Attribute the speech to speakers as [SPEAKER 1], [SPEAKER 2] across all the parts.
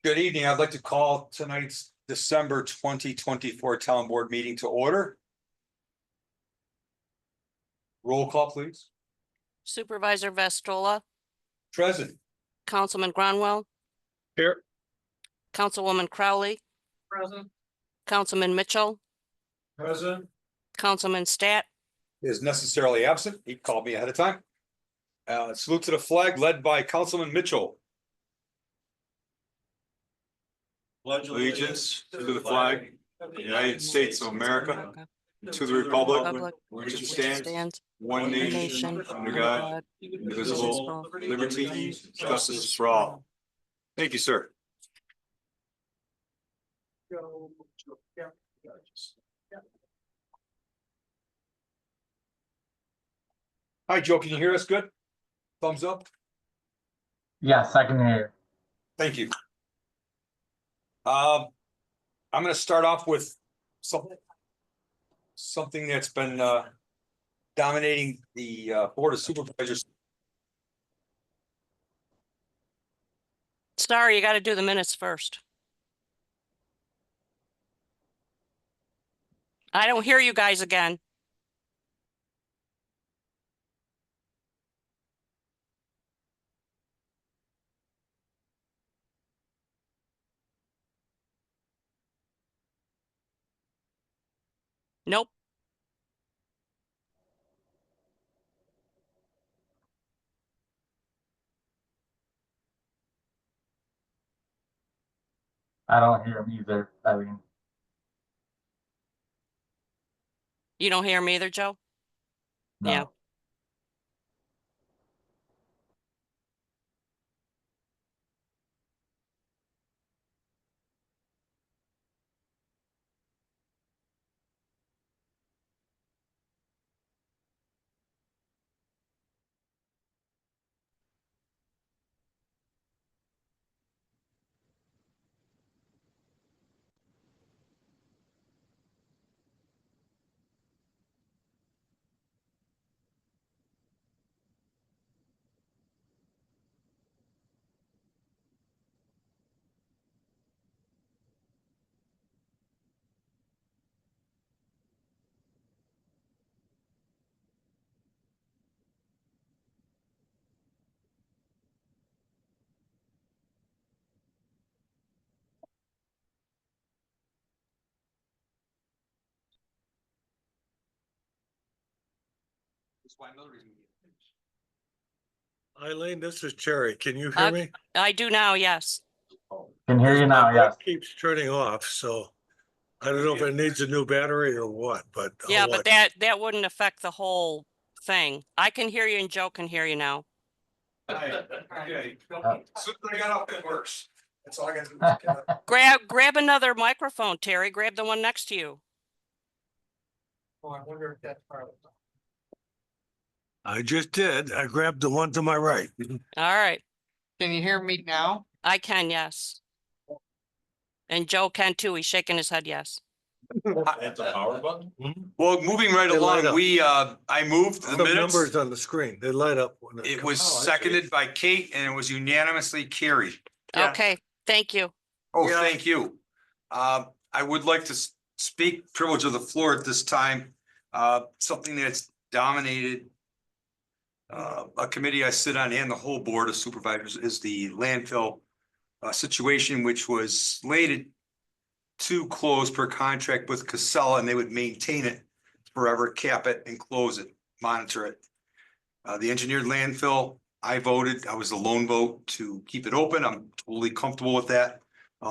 [SPEAKER 1] Good evening. I'd like to call tonight's December 2024 Town Board meeting to order. Roll call, please.
[SPEAKER 2] Supervisor Vestola,
[SPEAKER 1] Present.
[SPEAKER 2] Councilman Gronwell,
[SPEAKER 1] Here.
[SPEAKER 2] Councilwoman Crowley,
[SPEAKER 3] Present.
[SPEAKER 2] Councilman Mitchell,
[SPEAKER 1] Present.
[SPEAKER 2] Councilman Stat,
[SPEAKER 1] Is necessarily absent. He called me ahead of time. Salute to the flag led by Councilman Mitchell. Allegiance to the flag of the United States of America, to the republic
[SPEAKER 2] Republic,
[SPEAKER 1] which
[SPEAKER 2] which
[SPEAKER 1] stands
[SPEAKER 2] stands
[SPEAKER 1] one
[SPEAKER 2] one
[SPEAKER 1] nation
[SPEAKER 2] nation
[SPEAKER 1] under God, indivisible, liberty, justice for all. Thank you, sir. Hi, Joe. Can you hear us good? Thumbs up.
[SPEAKER 4] Yes, I can hear
[SPEAKER 1] Thank you. I'm gonna start off with something that's been dominating the Board of Supervisors.
[SPEAKER 2] sorry, you got to do the minutes first. I don't hear you guys again. Nope.
[SPEAKER 4] I don't hear him either. I mean,
[SPEAKER 2] You don't hear me either, Joe?
[SPEAKER 4] no.
[SPEAKER 2] Yeah.
[SPEAKER 5] Eileen, this is Jerry. Can you hear me?
[SPEAKER 2] I do now, yes.
[SPEAKER 4] Can hear you now,
[SPEAKER 5] My
[SPEAKER 4] yes.
[SPEAKER 5] mic keeps turning off, so I don't know if it needs a new battery or what, but. I'll
[SPEAKER 2] Yeah, but
[SPEAKER 5] watch.
[SPEAKER 2] that wouldn't affect the whole thing. I can hear you and Joe can hear you now.
[SPEAKER 1] Okay. So I got off that works. That's all I got to do.
[SPEAKER 2] Grab another microphone, Terry. Grab the one next to you.
[SPEAKER 3] Oh, I wonder if that's part of it.
[SPEAKER 5] I just did. I grabbed the one to my right.
[SPEAKER 2] All right.
[SPEAKER 3] Can you hear me now?
[SPEAKER 2] I can, yes. And Joe can too. He's shaking his head, yes.
[SPEAKER 1] That's a power button?
[SPEAKER 5] Mhm.
[SPEAKER 1] Well, moving right
[SPEAKER 5] They light
[SPEAKER 1] along,
[SPEAKER 5] up.
[SPEAKER 1] I moved the
[SPEAKER 5] Some numbers
[SPEAKER 1] minutes.
[SPEAKER 5] on the screen. They light up. when
[SPEAKER 1] It
[SPEAKER 5] comes.
[SPEAKER 1] was seconded by Kate and it was unanimously carried.
[SPEAKER 3] Yeah.
[SPEAKER 2] Okay, thank you.
[SPEAKER 1] Oh,
[SPEAKER 3] Yeah.
[SPEAKER 1] thank you. I would like to speak privilege of the floor at this time. Something that's dominated a committee I sit on and the whole Board of Supervisors is the landfill situation, which was slated to close per contract with Casella, and they would maintain it forever, cap it and close it, monitor it. The engineered landfill, I voted, I was the lone vote to keep it open. I'm totally comfortable with that.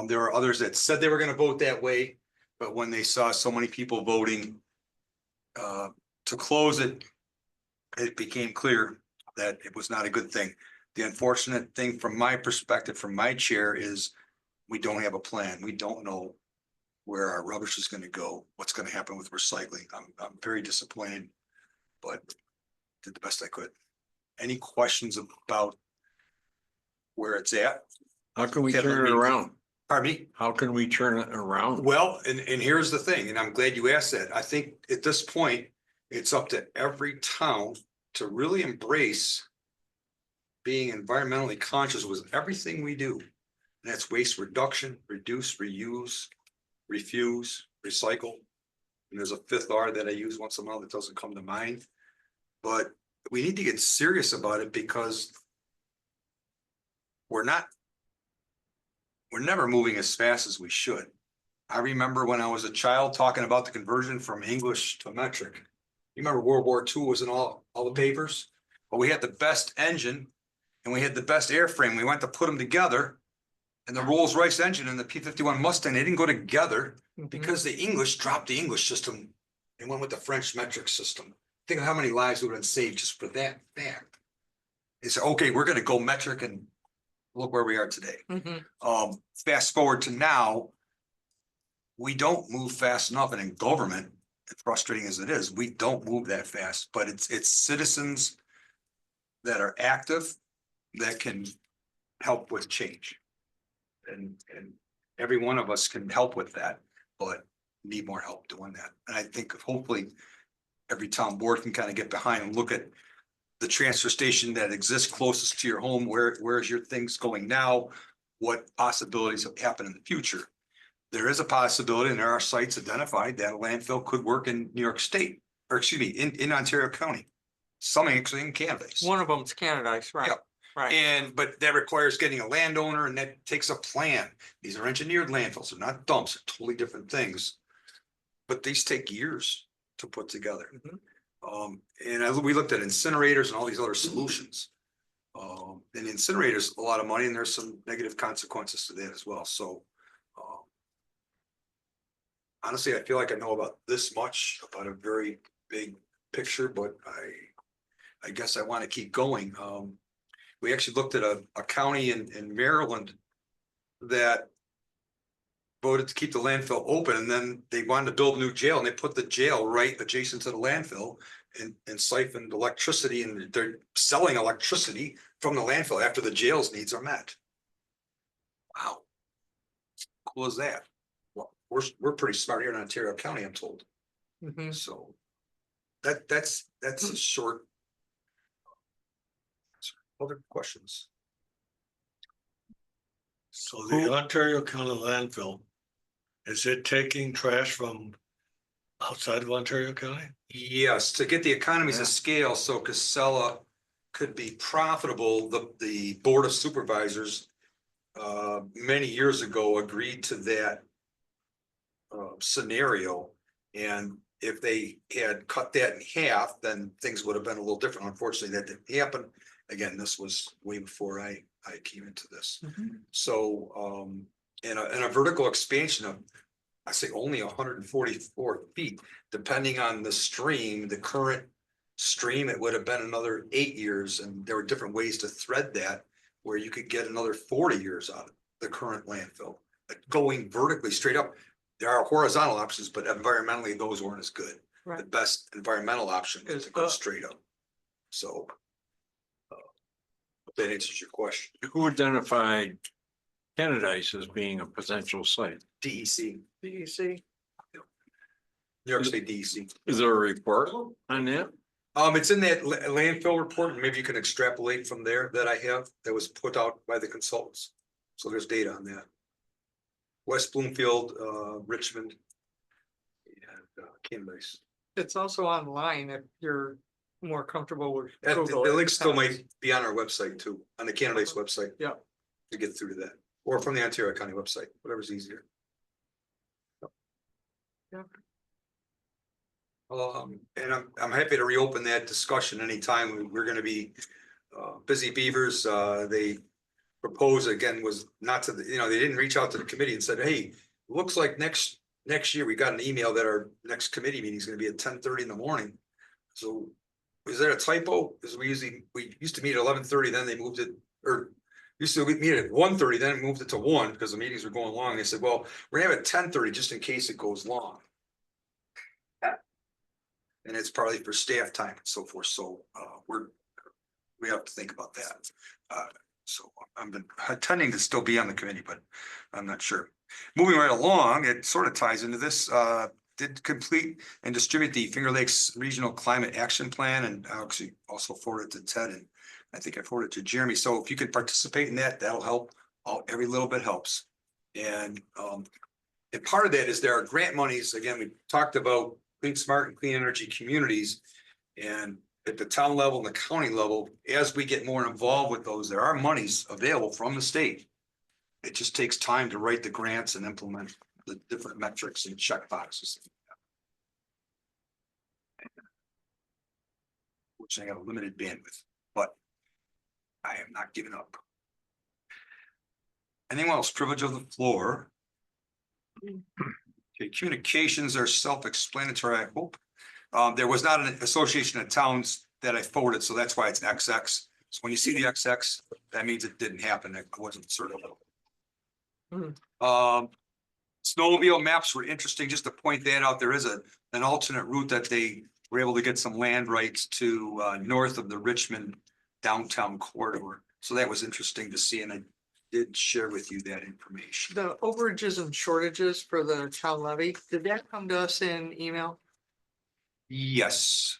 [SPEAKER 1] There are others that said they were gonna vote that way, but when they saw so many people voting to close it, it became clear that it was not a good thing. The unfortunate thing from my perspective, from my chair, is we don't have a plan. We don't know where our rubbish is gonna go, what's gonna happen with recycling. I'm very disappointed, but did the best I could. Any questions about where it's at?
[SPEAKER 6] How can we
[SPEAKER 1] Okay,
[SPEAKER 6] turn
[SPEAKER 1] let
[SPEAKER 6] it
[SPEAKER 1] me-
[SPEAKER 6] around?
[SPEAKER 1] Pardon me?
[SPEAKER 6] How can we turn it around?
[SPEAKER 1] Well, and here's the thing, and I'm glad you asked that. I think at this point, it's up to every town to really embrace being environmentally conscious with everything we do. And that's waste reduction, reduce, reuse, refuse, recycle. And there's a fifth R that I use once in a while that doesn't come to mind. But we need to get serious about it because we're never moving as fast as we should. I remember when I was a child talking about the conversion from English to metric. You remember World War II was in all the papers? But we had the best engine and we had the best airframe. We went to put them together. And the Rolls-Royce engine and the P-51 Mustang, they didn't go together because the English dropped the English system and went with the French metric system. Think of how many lives would have been saved just for that fact. They said, okay, we're gonna go metric and look where we are today. Fast forward to now, we don't move fast enough, and in government, as frustrating as it is, we don't move that fast, but it's citizens that are active that can help with change. And every one of us can help with that, but need more help doing that. And I think hopefully every town board can kind of get behind and look at the transfer station that exists closest to your home. Where's your things going now? What possibilities have happened in the future? There is a possibility, and there are sites identified that a landfill could work in New York State, or excuse me, in Ontario County. Some actually in Canada.
[SPEAKER 3] One of them's Canadice, right?
[SPEAKER 1] Yep.
[SPEAKER 3] Right.
[SPEAKER 1] But that requires getting a landowner, and that takes a plan. These are engineered landfills, they're not dumps, they're totally different things. But these take years to put together. We looked at incinerators and all these other solutions. And incinerators, a lot of money, and there's some negative consequences to that as well, so. Honestly, I feel like I know about this much, about a very big picture, but I guess I want to keep going. We actually looked at a county in Maryland that voted to keep the landfill open, and then they wanted to build a new jail, and they put the jail right adjacent to the landfill and siphoned electricity, and they're selling electricity from the landfill after the jail's needs are met. Wow. Cool as that. Well, we're pretty smart here in Ontario County, I'm told. So that's a short. Other questions?
[SPEAKER 5] So the Ontario County landfill, is it taking trash from outside of Ontario County?
[SPEAKER 1] Yes, to get the economies
[SPEAKER 5] Yeah.
[SPEAKER 1] of scale, so Casella could be profitable, the Board of Supervisors many years ago agreed to that scenario. And if they had cut that in half, then things would have been a little different. Unfortunately, that didn't happen. Again, this was way before I came into this. So, in a vertical expansion of, I say only 144 feet, depending on the stream, the current stream, it would have been another 8 years. And there were different ways to thread that, where you could get another 40 years out of the current landfill. But going vertically straight up, there are horizontal options, but environmentally, those weren't as good. The
[SPEAKER 3] Right.
[SPEAKER 1] best environmental option is
[SPEAKER 3] Is
[SPEAKER 1] to go
[SPEAKER 3] up.
[SPEAKER 1] straight up. So. If that answers your question.
[SPEAKER 6] Who identified Canadice as being a potential site?
[SPEAKER 1] DEC,
[SPEAKER 3] DEC.
[SPEAKER 1] New York State DEC.
[SPEAKER 6] Is there a report on that?
[SPEAKER 1] It's in that landfill report, and maybe you can extrapolate from there that I have, that was put out by the consultants. So there's data on that. West Bloomfield, Richmond. And Canadice.
[SPEAKER 3] It's also online if you're more comfortable with.
[SPEAKER 1] The
[SPEAKER 3] Google.
[SPEAKER 1] link still might be on our website too, on the Canadice website.
[SPEAKER 3] Yeah.
[SPEAKER 1] To get through to that, or from the Ontario County website, whatever's easier.
[SPEAKER 3] Yeah.
[SPEAKER 1] And I'm happy to reopen that discussion anytime. We're gonna be Busy Beavers. They proposed again was not to they didn't reach out to the committee and said, hey, looks like next year we got an email that our next committee meeting is gonna be at 10:30 in the morning. So is there a typo? Because we used to meet at 11:30, then they moved it, or used to meet at 1:30, then moved it to 1 because the meetings were going long. They said, well, we're gonna have it 10:30 just in case it goes long. And it's probably for staff time and so forth. So we have to think about that. So I've been intending to still be on the committee, but I'm not sure. Moving right along, it sort of ties into this. did complete and distribute the Finger Lakes Regional Climate Action Plan, and I actually also forwarded it to Ted, and I think I forwarded it to Jeremy. So if you could participate in that, that'll help. Every little bit helps. And part of that is there are grant monies. Again, we talked about Clean Smart and Clean Energy Communities. And at the town level and the county level, as we get more involved with those, there are monies available from the state. It just takes time to write the grants and implement the different metrics and check boxes. Which I got a limited bandwidth, but I am not giving up. Anyone else? Privilege of the floor. Okay, communications are self-explanatory, I hope. There was not an association of towns that I forwarded, so that's why it's XX. So when you see the XX, that means it didn't happen. I wasn't certain. Snowmobile maps were interesting, just to point that out. There is an alternate route that they were able to get some land rights to north of the Richmond downtown corridor. So that was interesting to see, and I did share with you that information.
[SPEAKER 3] The overages and shortages for the town levy, did that come to us in email?
[SPEAKER 1] Yes,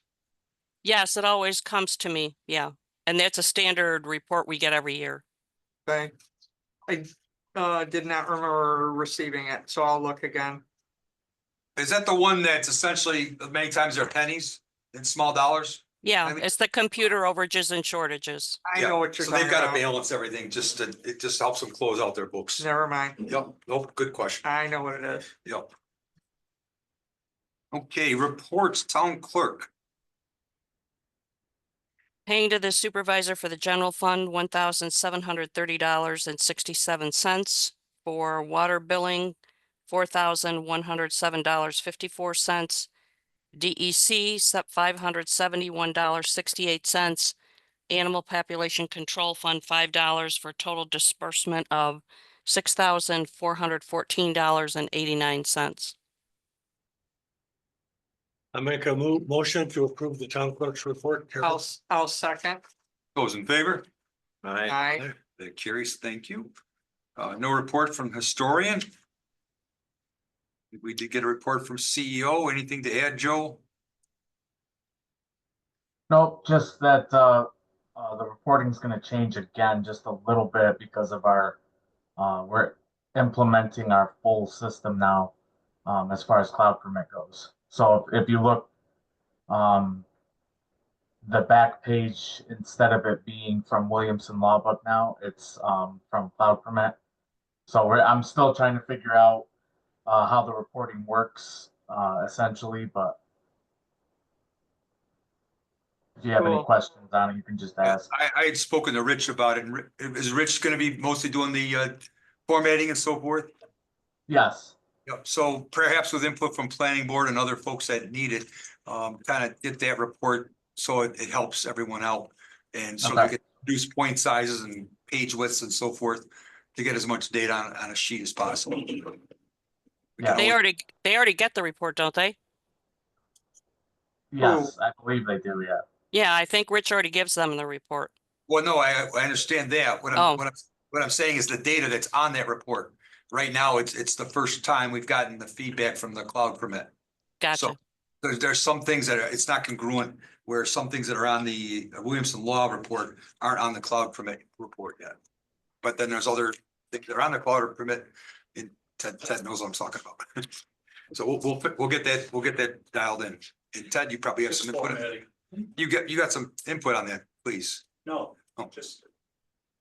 [SPEAKER 2] Yes, it always comes to me. Yeah. And that's a standard report we get every year.
[SPEAKER 3] Okay. I did not remember receiving it, so I'll look again.
[SPEAKER 1] is that the one that's essentially many times they're pennies in small dollars?
[SPEAKER 2] Yeah,
[SPEAKER 1] Maybe-
[SPEAKER 2] it's the computer overages and shortages.
[SPEAKER 3] I
[SPEAKER 1] Yeah,
[SPEAKER 3] know what you're
[SPEAKER 1] so
[SPEAKER 3] talking
[SPEAKER 1] they've got to
[SPEAKER 3] about.
[SPEAKER 1] balance everything, it just helps them close out their books.
[SPEAKER 3] Never mind.
[SPEAKER 1] Yep, nope, good question.
[SPEAKER 3] I know what it is.
[SPEAKER 1] Yep. Okay, reports, town clerk.
[SPEAKER 2] Paying to the supervisor for the general fund, $1,730.67. For water billing, $4,107.54. DEC, $571.68. Animal Population Control Fund, $5 for total disbursement of $6,414.89.
[SPEAKER 5] I make a motion to approve the town clerk's report. Carol.
[SPEAKER 3] I'll second.
[SPEAKER 1] Those in favor?
[SPEAKER 6] Aye.
[SPEAKER 3] Aye.
[SPEAKER 1] That carries, thank you. No report from historian. We did get a report from CEO. Anything to add, Joe?
[SPEAKER 4] Nope, just that, the reporting's gonna change again just a little bit because of our, we're implementing our full system now, as far as cloud permit goes. So if you look, the back page, instead of it being from Williamson Law Book now, it's, from cloud permit. So I'm still trying to figure out, how the reporting works, essentially, but if you have any
[SPEAKER 3] Cool.
[SPEAKER 4] questions on it, you can just ask.
[SPEAKER 1] I had spoken to Rich about it. And is Rich gonna be mostly doing the formatting and so forth?
[SPEAKER 4] Yes,
[SPEAKER 1] Yep, so perhaps with input from planning board and other folks that need it, kind of get that report so it helps everyone out. And so we
[SPEAKER 4] Okay.
[SPEAKER 1] can reduce point sizes and page widths and so forth to get as much data on a sheet as possible. We can
[SPEAKER 4] Yeah.
[SPEAKER 2] They
[SPEAKER 1] always-
[SPEAKER 2] already get the report, don't they?
[SPEAKER 4] yes, I believe they do, yeah.
[SPEAKER 2] Yeah, I think Rich already gives them the report.
[SPEAKER 1] Well, no, I understand that.
[SPEAKER 2] Oh.
[SPEAKER 1] What I'm saying is the data that's on that report. Right now, it's the first time we've gotten the feedback from the cloud permit.
[SPEAKER 2] Gotcha.
[SPEAKER 1] There's some things that it's not congruent, where some things that are on the Williamson Law report aren't on the cloud permit report yet. But then there's other things that are on the cloud permit, and Ted knows what I'm talking about. So we'll get that dialed in. And Ted, you probably have some input. You got some input on that, please.
[SPEAKER 7] No,
[SPEAKER 1] Oh.
[SPEAKER 7] just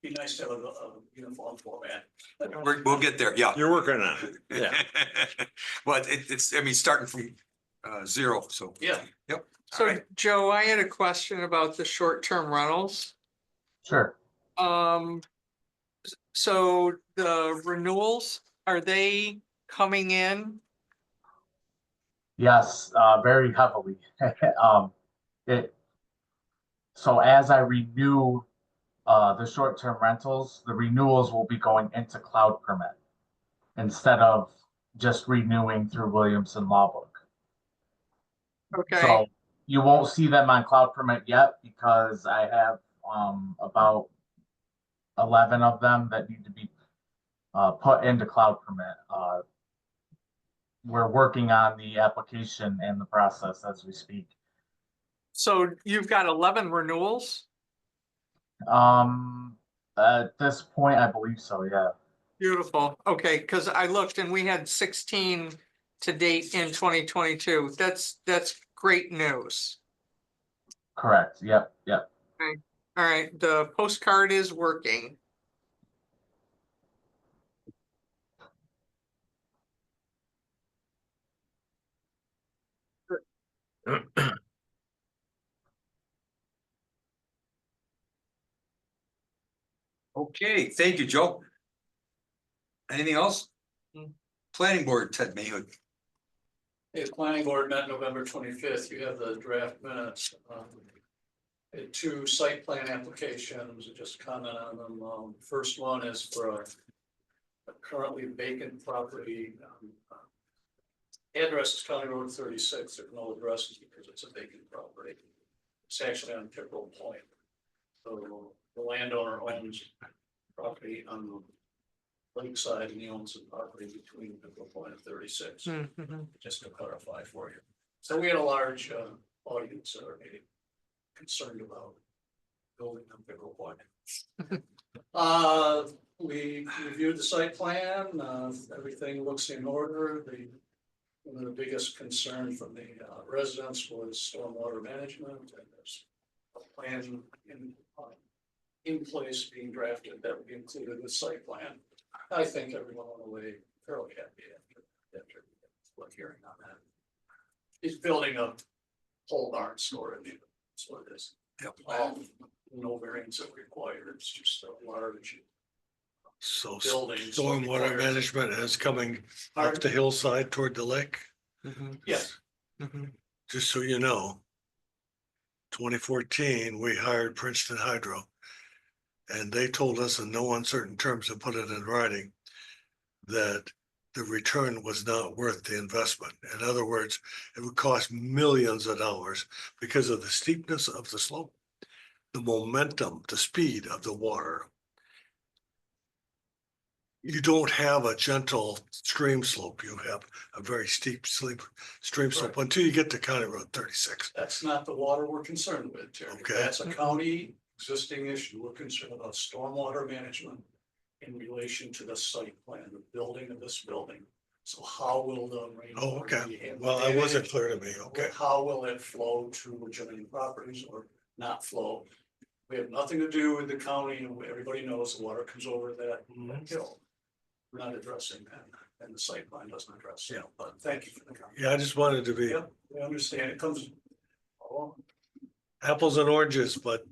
[SPEAKER 7] be nice to have a uniform format.
[SPEAKER 1] We'll get there, yeah.
[SPEAKER 6] You're working on it. Yeah.
[SPEAKER 1] But it's, I mean, starting from zero, so.
[SPEAKER 7] Yeah.
[SPEAKER 1] Yep. All
[SPEAKER 3] So
[SPEAKER 1] right.
[SPEAKER 3] Joe, I had a question about the short-term rentals.
[SPEAKER 4] Sure.
[SPEAKER 3] So the renewals, are they coming in?
[SPEAKER 4] Yes, very heavily. So as I renew, the short-term rentals, the renewals will be going into cloud permit instead of just renewing through Williamson Law Book.
[SPEAKER 3] Okay,
[SPEAKER 4] So you won't see them on cloud permit yet because I have, about 11 of them that need to be, put into cloud permit. we're working on the application and the process as we speak.
[SPEAKER 3] So you've got 11 renewals?
[SPEAKER 4] At this point, I believe so, yeah.
[SPEAKER 3] Beautiful. Okay, because I looked and we had 16 to date in 2022. That's great news.
[SPEAKER 4] Correct, yep, yep.
[SPEAKER 3] All right, the postcard is working.
[SPEAKER 1] Okay, thank you, Joe. Anything else? Planning board, Ted Mayhood.
[SPEAKER 7] The planning board met November 25th. You have the draft minutes. Had two site plan applications, just comment on them. First one is for a currently vacant property. Address is County Road 36. There's no addresses because it's a vacant property. It's actually on Pickerel Point. So the landowner owns property on the lakeside and he owns the property between Pickerel Point and 36.
[SPEAKER 3] Mhm.
[SPEAKER 7] Just to clarify for you. So we had a large audience that are maybe concerned about building on Pickle Point. We reviewed the site plan, everything looks in order. One of the biggest concerns from the residents was stormwater management, and there's a plan in place being drafted that would be included with site plan. I think everyone on the way fairly happy after what hearing on that. He's building a pole barn storage, that's what it is. No variance are required, it's just a large
[SPEAKER 5] So
[SPEAKER 7] building.
[SPEAKER 5] stormwater management is coming up the hillside toward the lake,
[SPEAKER 7] Yes,
[SPEAKER 5] just so you know. 2014, we hired Princeton Hydro. And they told us in no uncertain terms, to put it in writing, that the return was not worth the investment. In other words, it would cost millions of dollars because of the steepness of the slope, the momentum, the speed of the water. You don't have a gentle stream slope. You have a very steep stream slope until you get to County Road 36.
[SPEAKER 7] that's not the water we're concerned with, Terry.
[SPEAKER 5] Okay.
[SPEAKER 7] That's a county existing issue. We're concerned about stormwater management in relation to the site plan, the building of this building. So how will the rain?
[SPEAKER 5] Oh, okay. Well, it wasn't clear to me. Okay.
[SPEAKER 7] How will it flow to adjoining properties or not flow? We have nothing to do with the county, and everybody knows the water comes over that hill. We're not addressing that, and the site plan doesn't address it, but thank you for the comment.
[SPEAKER 5] Yeah, I just wanted to be
[SPEAKER 7] Yep, we understand, it comes along.
[SPEAKER 5] apples and oranges, but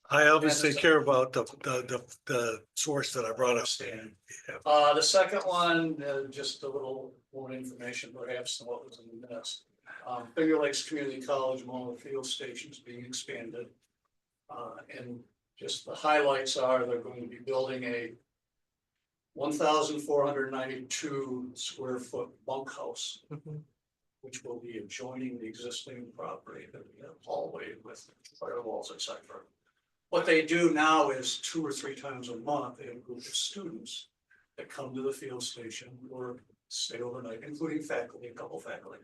[SPEAKER 5] I obviously
[SPEAKER 7] that's-
[SPEAKER 5] care about the source that I brought up.
[SPEAKER 7] Understand.
[SPEAKER 5] Yeah.
[SPEAKER 7] The second one, just a little more information perhaps than what was in the minutes. Finger Lakes Community College, Mullen Field Station is being expanded. And just the highlights are they're going to be building a 1,492 square foot bunkhouse, which will be adjoining the existing property, that we have hallway with firewalls, et cetera. What they do now is 2 or 3 times a month, they have a group of students that come to the field station or stay overnight, including faculty, a couple faculty.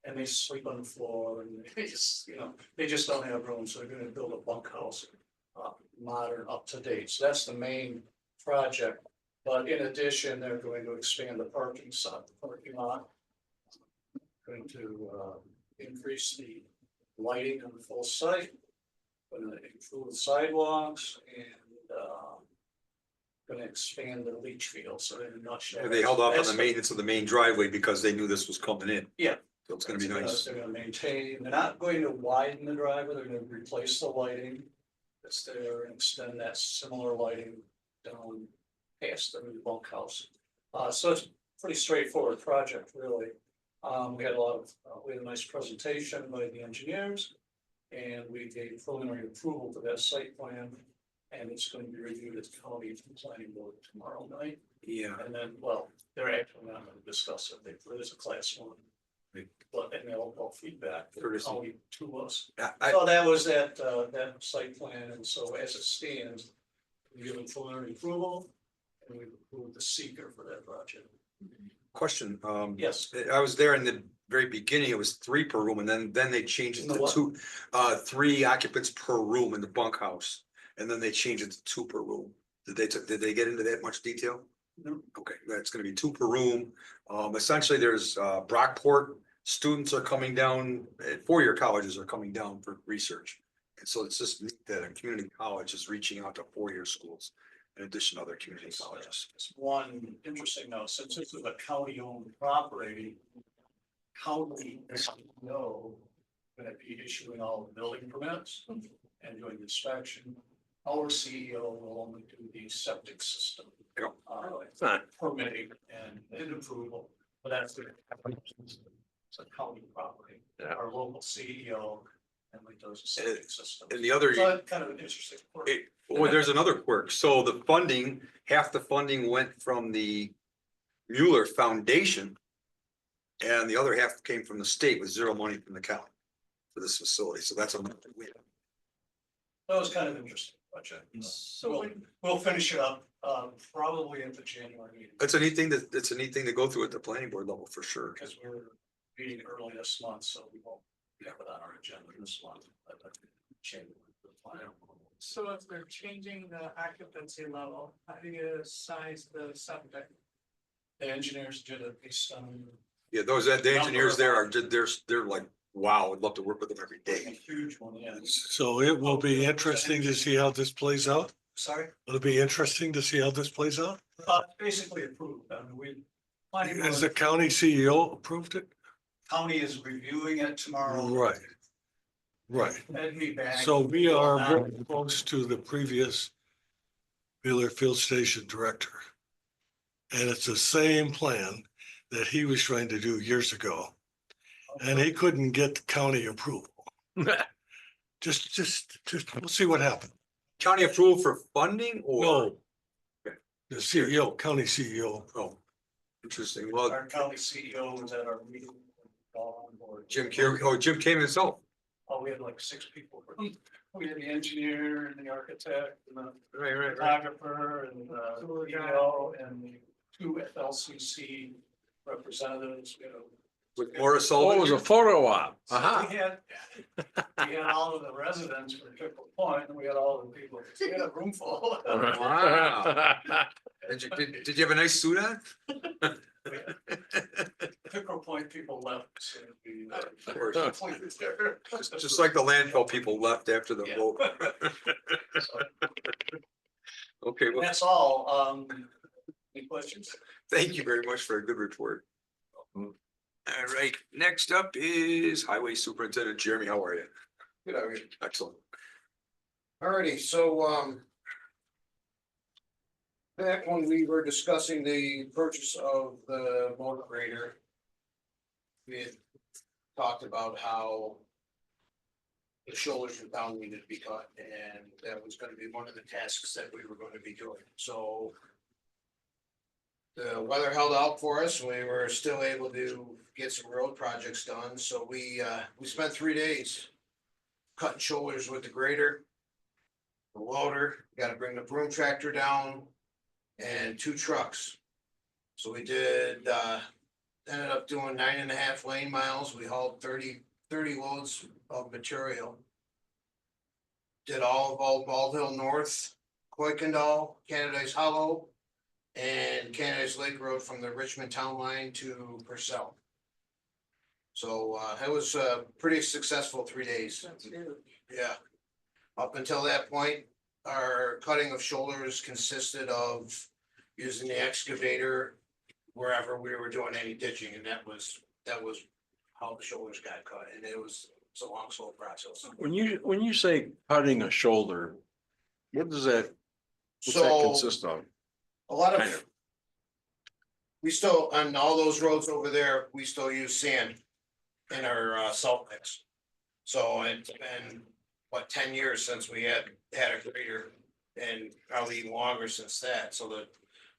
[SPEAKER 7] And they sleep on the floor and they just, they just don't have room, so they're gonna build a bunkhouse. Modern, up to date, so that's the main project. But in addition, they're going to expand the parking lot. Going to increase the lighting on the full site. Going to improve the sidewalks and going to expand the leach field, so in a nutshell.
[SPEAKER 1] They held off on
[SPEAKER 7] that's
[SPEAKER 1] the maintenance of the main driveway because they knew this was coming in.
[SPEAKER 7] Yeah.
[SPEAKER 1] So it's gonna be nice.
[SPEAKER 7] They're gonna maintain, they're not going to widen the driveway, they're gonna replace the lighting that's there and extend that similar lighting down past the new bunkhouse. So it's a pretty straightforward project, really. We had a nice presentation by the engineers. And we gave preliminary approval to that site plan. And it's going to be reviewed at the county planning board tomorrow night.
[SPEAKER 1] Yeah.
[SPEAKER 7] And then, well, they're actually not gonna discuss it, it is a class 1. But, and they'll feedback the
[SPEAKER 1] Courtesy.
[SPEAKER 7] county to us.
[SPEAKER 1] I,
[SPEAKER 7] So that was that site plan, and so as it stands, we give preliminary approval, and we approved the seeker for that project.
[SPEAKER 1] question,
[SPEAKER 7] Yes.
[SPEAKER 1] I was there in the very beginning, it was 3 per room, and then they changed it
[SPEAKER 7] In the
[SPEAKER 1] to
[SPEAKER 7] what?
[SPEAKER 1] 2, 3 occupants per room in the bunkhouse. And then they changed it to 2 per room. Did they get into that much detail?
[SPEAKER 7] No.
[SPEAKER 1] Okay, that's gonna be 2 per room. Essentially, there's, Brockport students are coming down, 4-year colleges are coming down for research. And so it's just neat that a community college is reaching out to 4-year schools in addition to other community colleges.
[SPEAKER 7] It's one interesting note, since this is a county-owned property, county CEO gonna be issuing all the building permits and doing the inspection. Our CEO will only do the septic system.
[SPEAKER 1] Yep.
[SPEAKER 6] Huh.
[SPEAKER 7] Permitting and approval, but that's the. It's a county property.
[SPEAKER 6] Yeah.
[SPEAKER 7] Our local CEO and we does the septic system.
[SPEAKER 1] And the other.
[SPEAKER 7] So that's kind of an interesting. quirk.
[SPEAKER 1] Well, there's another quirk. So the funding, half the funding went from the Mueller Foundation. And the other half came from the state with 0 money from the county for this facility. So that's a win.
[SPEAKER 7] That was kind of interesting budget. So we'll finish it up, probably at the January meeting.
[SPEAKER 1] It's a neat thing to go through at the planning board level for sure.
[SPEAKER 7] Because we're meeting early this month, so we won't have it on our agenda this month. But January, the plan.
[SPEAKER 3] So if they're changing the occupancy level, how do you size the septic?
[SPEAKER 7] The engineers did it based on
[SPEAKER 1] Yeah, the engineers there are, they're like, wow, I'd love to work with them every
[SPEAKER 7] a
[SPEAKER 1] day.
[SPEAKER 7] huge one, yeah.
[SPEAKER 5] So it will be interesting to see how this plays out.
[SPEAKER 7] Sorry,
[SPEAKER 5] It'll be interesting to see how this plays out.
[SPEAKER 7] basically approved. I mean, we.
[SPEAKER 5] Has the county CEO approved it?
[SPEAKER 7] County is reviewing it tomorrow.
[SPEAKER 5] Right. Right.
[SPEAKER 7] Ed me back.
[SPEAKER 5] So we are very close to the previous Wheeler Field Station director. And it's the same plan that he was trying to do years ago. And he couldn't get the county approval. Just, we'll see what happens.
[SPEAKER 1] County approval for funding or?
[SPEAKER 5] No. The CEO, county CEO.
[SPEAKER 1] Oh, interesting. Well,
[SPEAKER 7] Our county CEO was at our meeting. All on board.
[SPEAKER 1] Jim came himself.
[SPEAKER 7] Oh, we had like 6 people. We had the engineer and the architect and the
[SPEAKER 1] Right.
[SPEAKER 7] photographer and the CEO and the 2 FLCC representatives, you know.
[SPEAKER 1] With Morris
[SPEAKER 6] Oh, it was a
[SPEAKER 1] Sullivan.
[SPEAKER 6] photo op.
[SPEAKER 7] So we had all of the residents for Pickle Point, and we had all the people, we had a room full.
[SPEAKER 1] Wow. Did you have a nice suit on?
[SPEAKER 7] Pickle Point people left. So we,
[SPEAKER 1] Of course.
[SPEAKER 7] pointed there.
[SPEAKER 1] Just like the landfill people left after the
[SPEAKER 7] Yeah.
[SPEAKER 1] vote. Okay, well,
[SPEAKER 7] That's all. Any questions?
[SPEAKER 1] thank you very much for a good report. All right, next up is Highway Superintendent Jeremy. How are you?
[SPEAKER 8] Good, how are you?
[SPEAKER 1] Excellent.
[SPEAKER 8] Alrighty, so, back when we were discussing the purchase of the motor grader, we had talked about how the shoulders in town needed to be cut, and that was gonna be one of the tasks that we were gonna be doing, so the weather held out for us, we were still able to get some road projects done, so we spent 3 days cutting shoulders with the grader, the loader, gotta bring the broom tractor down, and 2 trucks. So we did, ended up doing 9.5 lane miles, we hauled 30 loads of material. Did all of Old Bald Hill North, Kuykendall, Canada's Hollow, and Canada's Lake Road from the Richmond Town Line to Purcell. So, it was a pretty successful 3 days. Yeah. Up until that point, our cutting of shoulders consisted of using the excavator wherever we were doing any ditching, and that was how the shoulders got cut, and it's a long, slow process.
[SPEAKER 6] When you say cutting a shoulder, what's that
[SPEAKER 8] So
[SPEAKER 6] consist of?
[SPEAKER 8] a lot
[SPEAKER 6] Kind
[SPEAKER 8] of,
[SPEAKER 6] of.
[SPEAKER 8] we still, on all those roads over there, we still use sand in our salt mix. So it's been, 10 years since we had a grader, and probably even longer since that, so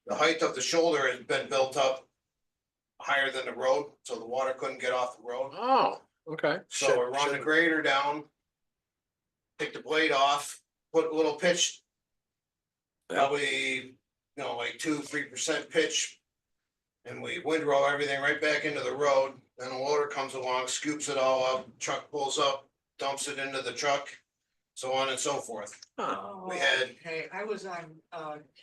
[SPEAKER 8] the height of the shoulder has been built up higher than the road, so the water couldn't get off the road.
[SPEAKER 6] Oh, okay.
[SPEAKER 8] So we run the grader down, take the blade off, put a little pitch, probably, like 2-3% pitch. And we windrow everything right back into the road, then a loader comes along, scoops it all up, truck pulls up, dumps it into the truck, so on and so forth. We had-
[SPEAKER 3] Hey, I was on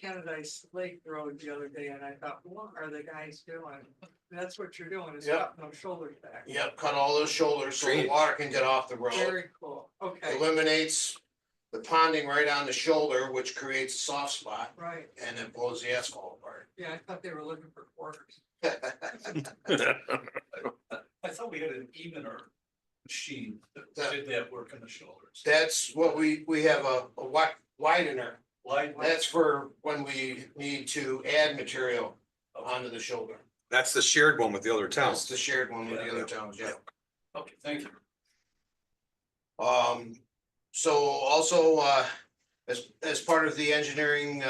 [SPEAKER 3] Canadice Lake Road the other day and I thought, what are the guys doing? That's what you're doing, is
[SPEAKER 8] Yep.
[SPEAKER 3] cutting those shoulders back.
[SPEAKER 8] Yep, cut all those shoulders so the water can get off the road.
[SPEAKER 3] Very cool, okay,
[SPEAKER 8] Eliminates the ponding right on the shoulder, which creates a soft spot,
[SPEAKER 3] right,
[SPEAKER 8] and then pulls the asphalt apart.
[SPEAKER 3] yeah, I thought they were looking for quarters.
[SPEAKER 7] I thought we had an evener machine that
[SPEAKER 8] That-
[SPEAKER 7] did that work on the shoulders.
[SPEAKER 8] That's what we have a widener.
[SPEAKER 7] Why?
[SPEAKER 8] That's for when we need to add material onto the shoulder.
[SPEAKER 1] That's the shared one with the other
[SPEAKER 8] That's
[SPEAKER 1] towns.
[SPEAKER 8] the shared one with the other towns, yeah.
[SPEAKER 7] Okay, thank you.
[SPEAKER 8] So also, as part of the engineering,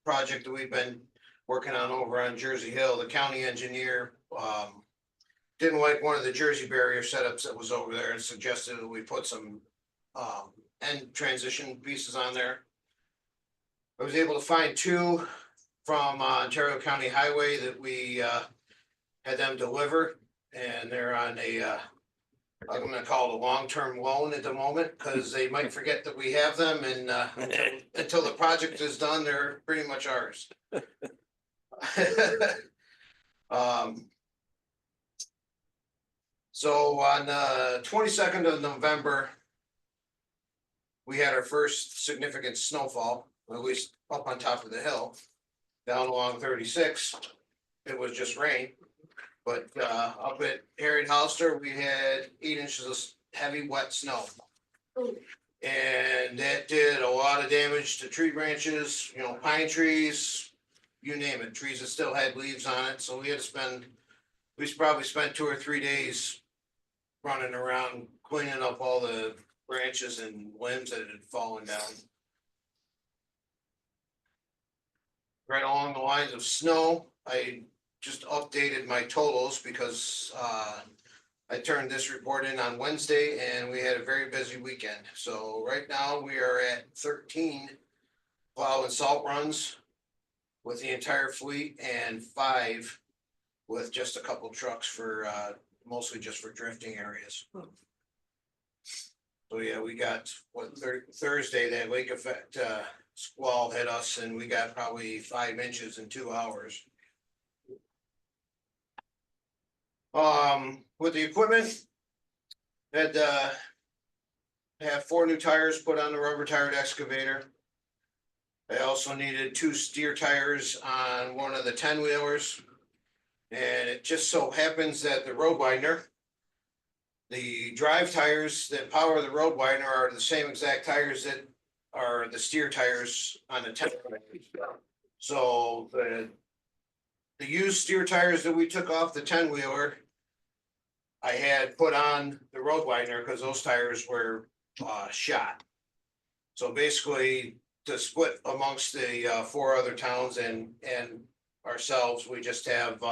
[SPEAKER 8] project that we've been working on over on Jersey Hill, the county engineer, didn't like one of the Jersey barrier setups that was over there and suggested that we put some, end transition pieces on there. I was able to find two from Ontario County Highway that we, had them deliver, and they're on a, I'm gonna call it a long-term loan at the moment, because they might forget that we have them, and until the project is done, they're pretty much ours. So on 22nd of November, we had our first significant snowfall, at least up on top of the hill. Down along 36, it was just rain. But up at Harriet Hollister, we had 8 inches of heavy wet snow. And that did a lot of damage to tree branches, you know, pine trees, you name it, trees that still had leaves on it, so we had to spend. We probably spent 2 or 3 days running around cleaning up all the branches and limbs that had fallen down. Right along the lines of snow, I just updated my totals because I turned this report in on Wednesday and we had a very busy weekend. So right now we are at 13 plow and salt runs with the entire fleet and 5 with just a couple trucks for mostly just for drifting areas. So yeah, we got Thursday, that lake effect squall hit us and we got probably 5 inches in 2 hours. With the equipment, had have 4 new tires put on the rubber tired excavator. I also needed 2 steer tires on one of the 10-wheelers. And it just so happens that the road widener, the drive tires that power the road widener are the same exact tires that are the steer tires on the 10. So the used steer tires that we took off the 10-wheeler, I had put on the road widener because those tires were shot. So basically, to split amongst the 4 other towns and ourselves, we just have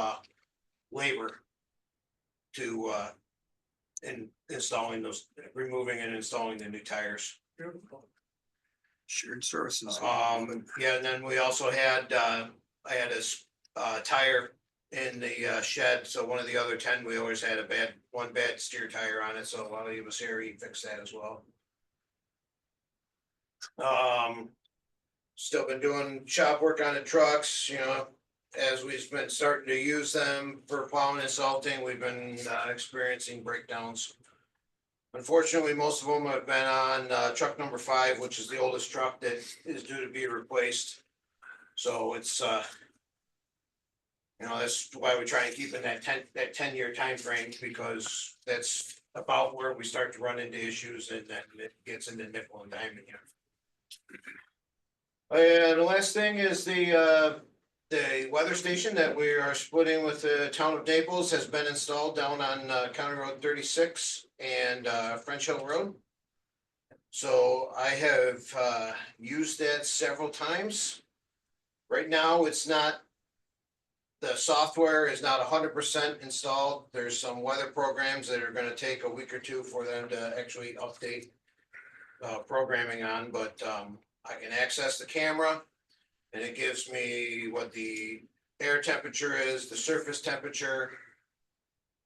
[SPEAKER 8] labor to in installing those, removing and installing the new tires.
[SPEAKER 1] Shared services.
[SPEAKER 8] Yeah, and then we also had, I had a tire in the shed, so one of the other 10-wheelers had one bad steer tire on it, so while he was here, he fixed that as well. Still been doing shop work on the trucks, you know, as we've been starting to use them for plowing and salting, we've been experiencing breakdowns. Unfortunately, most of them have been on truck number 5, which is the oldest truck that is due to be replaced. So it's you know, that's why we try and keep in that 10-year time frame, because that's about where we start to run into issues, and then it gets into nickel and dime again. And the last thing is the weather station that we are splitting with the town of Naples has been installed down on County Road 36 and French Hill Road. So I have used that several times. Right now, it's not, the software is not 100% installed. There's some weather programs that are gonna take a week or 2 for them to actually update programming on, but I can access the camera and it gives me what the air temperature is, the surface temperature.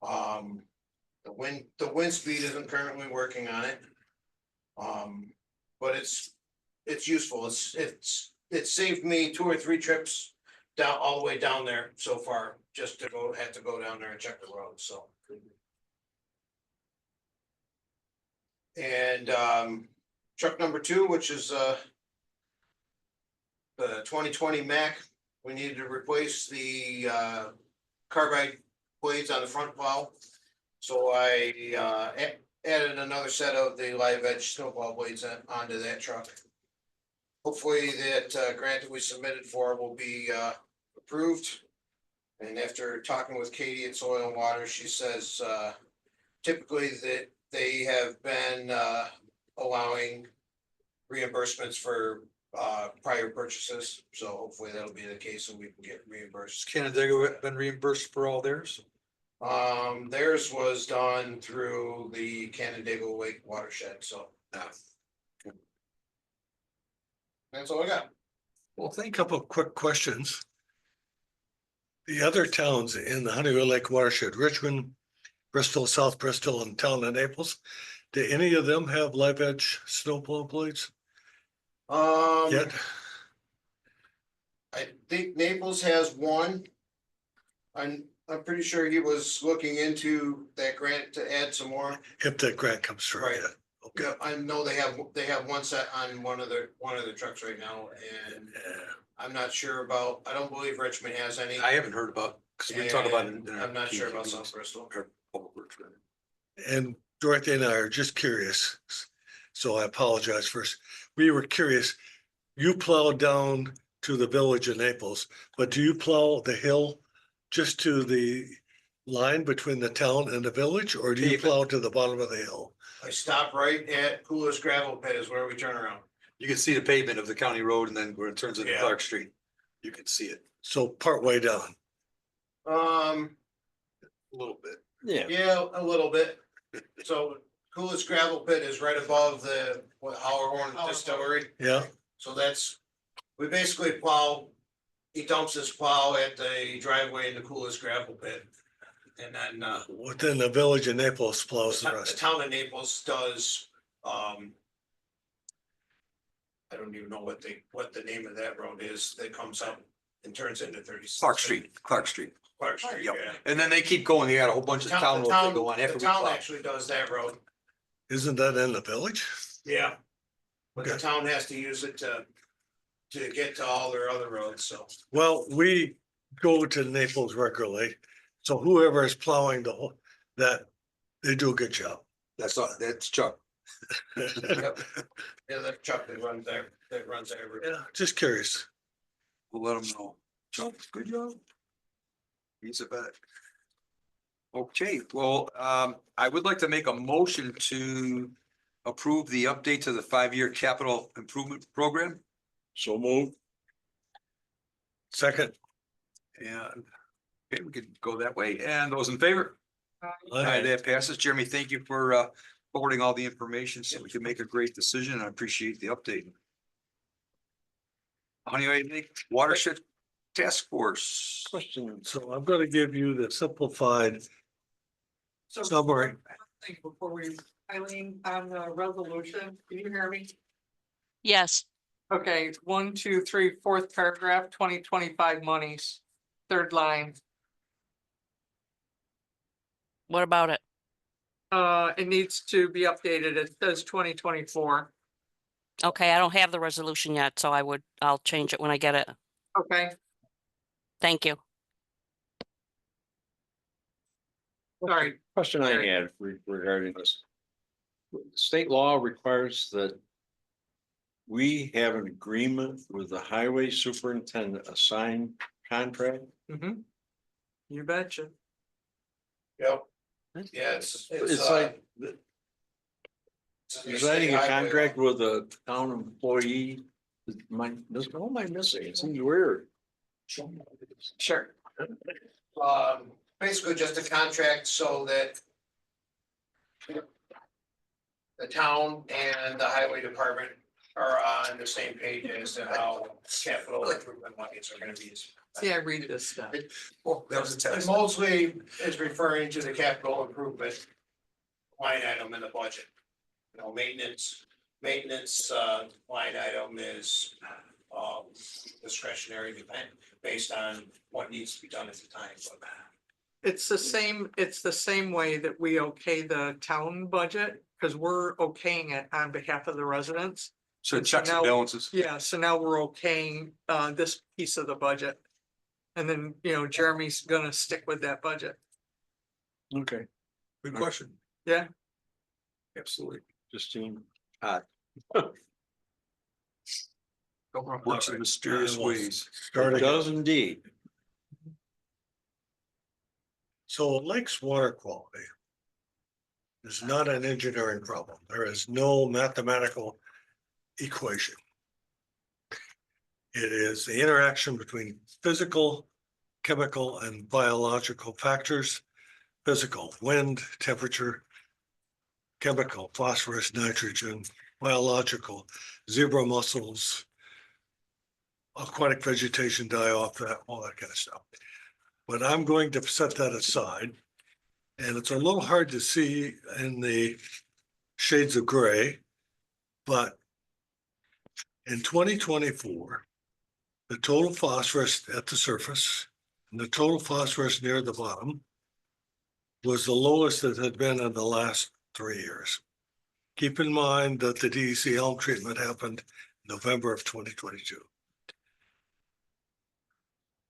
[SPEAKER 8] The wind speed isn't currently working on it. But it's useful. It saved me 2 or 3 trips down, all the way down there so far, just to have to go down there and check the road, so. And, truck number 2, which is, the 2020 Mack, we needed to replace the, carbide blades on the front plow. So I, added another set of the live edge snowplow blades onto that truck. Hopefully that grant that we submitted for will be approved. And after talking with Katie at Soil and Water, she says typically that they have been allowing reimbursements for prior purchases. So hopefully that'll be the case and we can get reimbursed.
[SPEAKER 1] Canandaigua been reimbursed for all theirs?
[SPEAKER 8] Theirs was done through the Canandaigua Lake watershed, so. That's all I got.
[SPEAKER 5] Well, think couple of quick questions. The other towns in the Honeywell Lake watershed, Richmond, Bristol, South Bristol, and town of Naples, do any of them have live edge snowplow blades yet?
[SPEAKER 8] I think Naples has one. I'm pretty sure he was looking into that grant to add some more.
[SPEAKER 5] If that grant comes through,
[SPEAKER 8] Right.
[SPEAKER 5] yeah. Okay.
[SPEAKER 8] Yeah, I know they have one set on one of the trucks right now, and I'm not sure about, I don't believe Richmond has any.
[SPEAKER 1] I haven't heard about, because we talk about it.
[SPEAKER 8] And I'm not sure about South Bristol.
[SPEAKER 5] And Dorothy and I are just curious, so I apologize first. We were curious, you plowed down to the village of Naples, but do you plow the hill just to the line between the town and the village, or do you
[SPEAKER 1] Pavement.
[SPEAKER 5] plow to the bottom of the hill?
[SPEAKER 8] I stop right at Coolest Gravel Pit is where we turn around.
[SPEAKER 1] You can see the pavement of the county road and then where it turns into
[SPEAKER 8] Yeah.
[SPEAKER 1] Clark Street. You can see it
[SPEAKER 5] So part way down.
[SPEAKER 1] a little bit.
[SPEAKER 6] Yeah.
[SPEAKER 8] Yeah, a little bit. So Coolest Gravel Pit is right above the Howard Distillery.
[SPEAKER 5] Yeah,
[SPEAKER 8] So we basically plow, he dumps his plow at the driveway in the Coolest Gravel Pit. And then,
[SPEAKER 5] within the village of Naples plows the
[SPEAKER 8] the
[SPEAKER 5] rest.
[SPEAKER 8] town of Naples does, I don't even know what the name of that road is that comes up and turns into 30.
[SPEAKER 1] Clark Street.
[SPEAKER 8] Clark Street,
[SPEAKER 1] Yep.
[SPEAKER 8] yeah.
[SPEAKER 1] And then they keep going. They got a whole bunch of town roads that go on after
[SPEAKER 8] The
[SPEAKER 1] we
[SPEAKER 8] town
[SPEAKER 1] plow.
[SPEAKER 8] actually does that road,
[SPEAKER 5] Isn't that in the village?
[SPEAKER 8] yeah. But the
[SPEAKER 5] Okay.
[SPEAKER 8] town has to use it to get to all their other roads, so.
[SPEAKER 5] Well, we go to Naples regularly, so whoever is plowing the whole, that, they do a good job.
[SPEAKER 1] That's Chuck.
[SPEAKER 8] Yep. Yeah, that truck that runs there, every.
[SPEAKER 5] Yeah, just curious.
[SPEAKER 1] We'll let them know. Chuck, good job. He's a vet. Okay, well, I would like to make a motion to approve the update to the 5-year capital improvement program.
[SPEAKER 6] So move.
[SPEAKER 5] Second.
[SPEAKER 1] And okay, we could go that way. And those in favor? Aye, that passes. Jeremy, thank you for forwarding all the information so we can make a great decision. I appreciate the update. Honeywell Lake Watershed Task Force.
[SPEAKER 6] Question.
[SPEAKER 5] So I'm gonna give you the simplified
[SPEAKER 3] So
[SPEAKER 5] summary.
[SPEAKER 3] I think before we, Eileen, on the resolution, can you hear me?
[SPEAKER 2] Yes,
[SPEAKER 3] Okay, 1, 2, 3, fourth paragraph, 2025 monies, third line.
[SPEAKER 2] what about it?
[SPEAKER 3] It needs to be updated. It says 2024.
[SPEAKER 2] Okay, I don't have the resolution yet, so I'll change it when I get it.
[SPEAKER 3] Okay,
[SPEAKER 2] Thank you.
[SPEAKER 3] sorry.
[SPEAKER 6] Question I
[SPEAKER 3] Sorry.
[SPEAKER 6] had regarding this. State law requires that we have an agreement with the highway superintendent, a signed contract.
[SPEAKER 3] Mhm. You betcha.
[SPEAKER 8] Yep. Yeah, it's
[SPEAKER 6] like
[SPEAKER 8] it's a
[SPEAKER 6] signing a
[SPEAKER 8] highway
[SPEAKER 6] contract with a town employee. What am I missing? It seems weird.
[SPEAKER 3] Sure.
[SPEAKER 8] Basically just a contract so that the town and the highway department are on the same page as to how capital improvement monies are gonna be.
[SPEAKER 3] See, I read this stuff.
[SPEAKER 1] Oh, that was a
[SPEAKER 8] It
[SPEAKER 1] test.
[SPEAKER 8] mostly is referring to the capital improvement line item in the budget. You know, maintenance line item is discretionary, based on what needs to be done at the time, but.
[SPEAKER 3] It's the same way that we okay the town budget, because we're okaying it on behalf of the residents.
[SPEAKER 1] So checks and
[SPEAKER 3] now-
[SPEAKER 1] balances.
[SPEAKER 3] Yeah, so now we're okaying this piece of the budget. And then, you know, Jeremy's gonna stick with that budget.
[SPEAKER 6] Okay,
[SPEAKER 1] Good question.
[SPEAKER 3] Yeah.
[SPEAKER 1] Absolutely.
[SPEAKER 6] Justine.
[SPEAKER 1] Works in mysterious
[SPEAKER 5] I will
[SPEAKER 1] ways.
[SPEAKER 5] Start
[SPEAKER 6] It
[SPEAKER 5] again.
[SPEAKER 6] does indeed.
[SPEAKER 5] So Lake's water quality is not an engineering problem. There is no mathematical equation. It is the interaction between physical, chemical, and biological factors. Physical, wind, temperature, chemical, phosphorus, nitrogen, biological, zebra mussels, aquatic vegetation die off, that, all that kind of stuff. But I'm going to set that aside. And it's a little hard to see in the shades of gray, but in 2024, the total phosphorus at the surface and the total phosphorus near the bottom was the lowest it had been in the last 3 years. Keep in mind that the DEC Elm treatment happened November of 2022.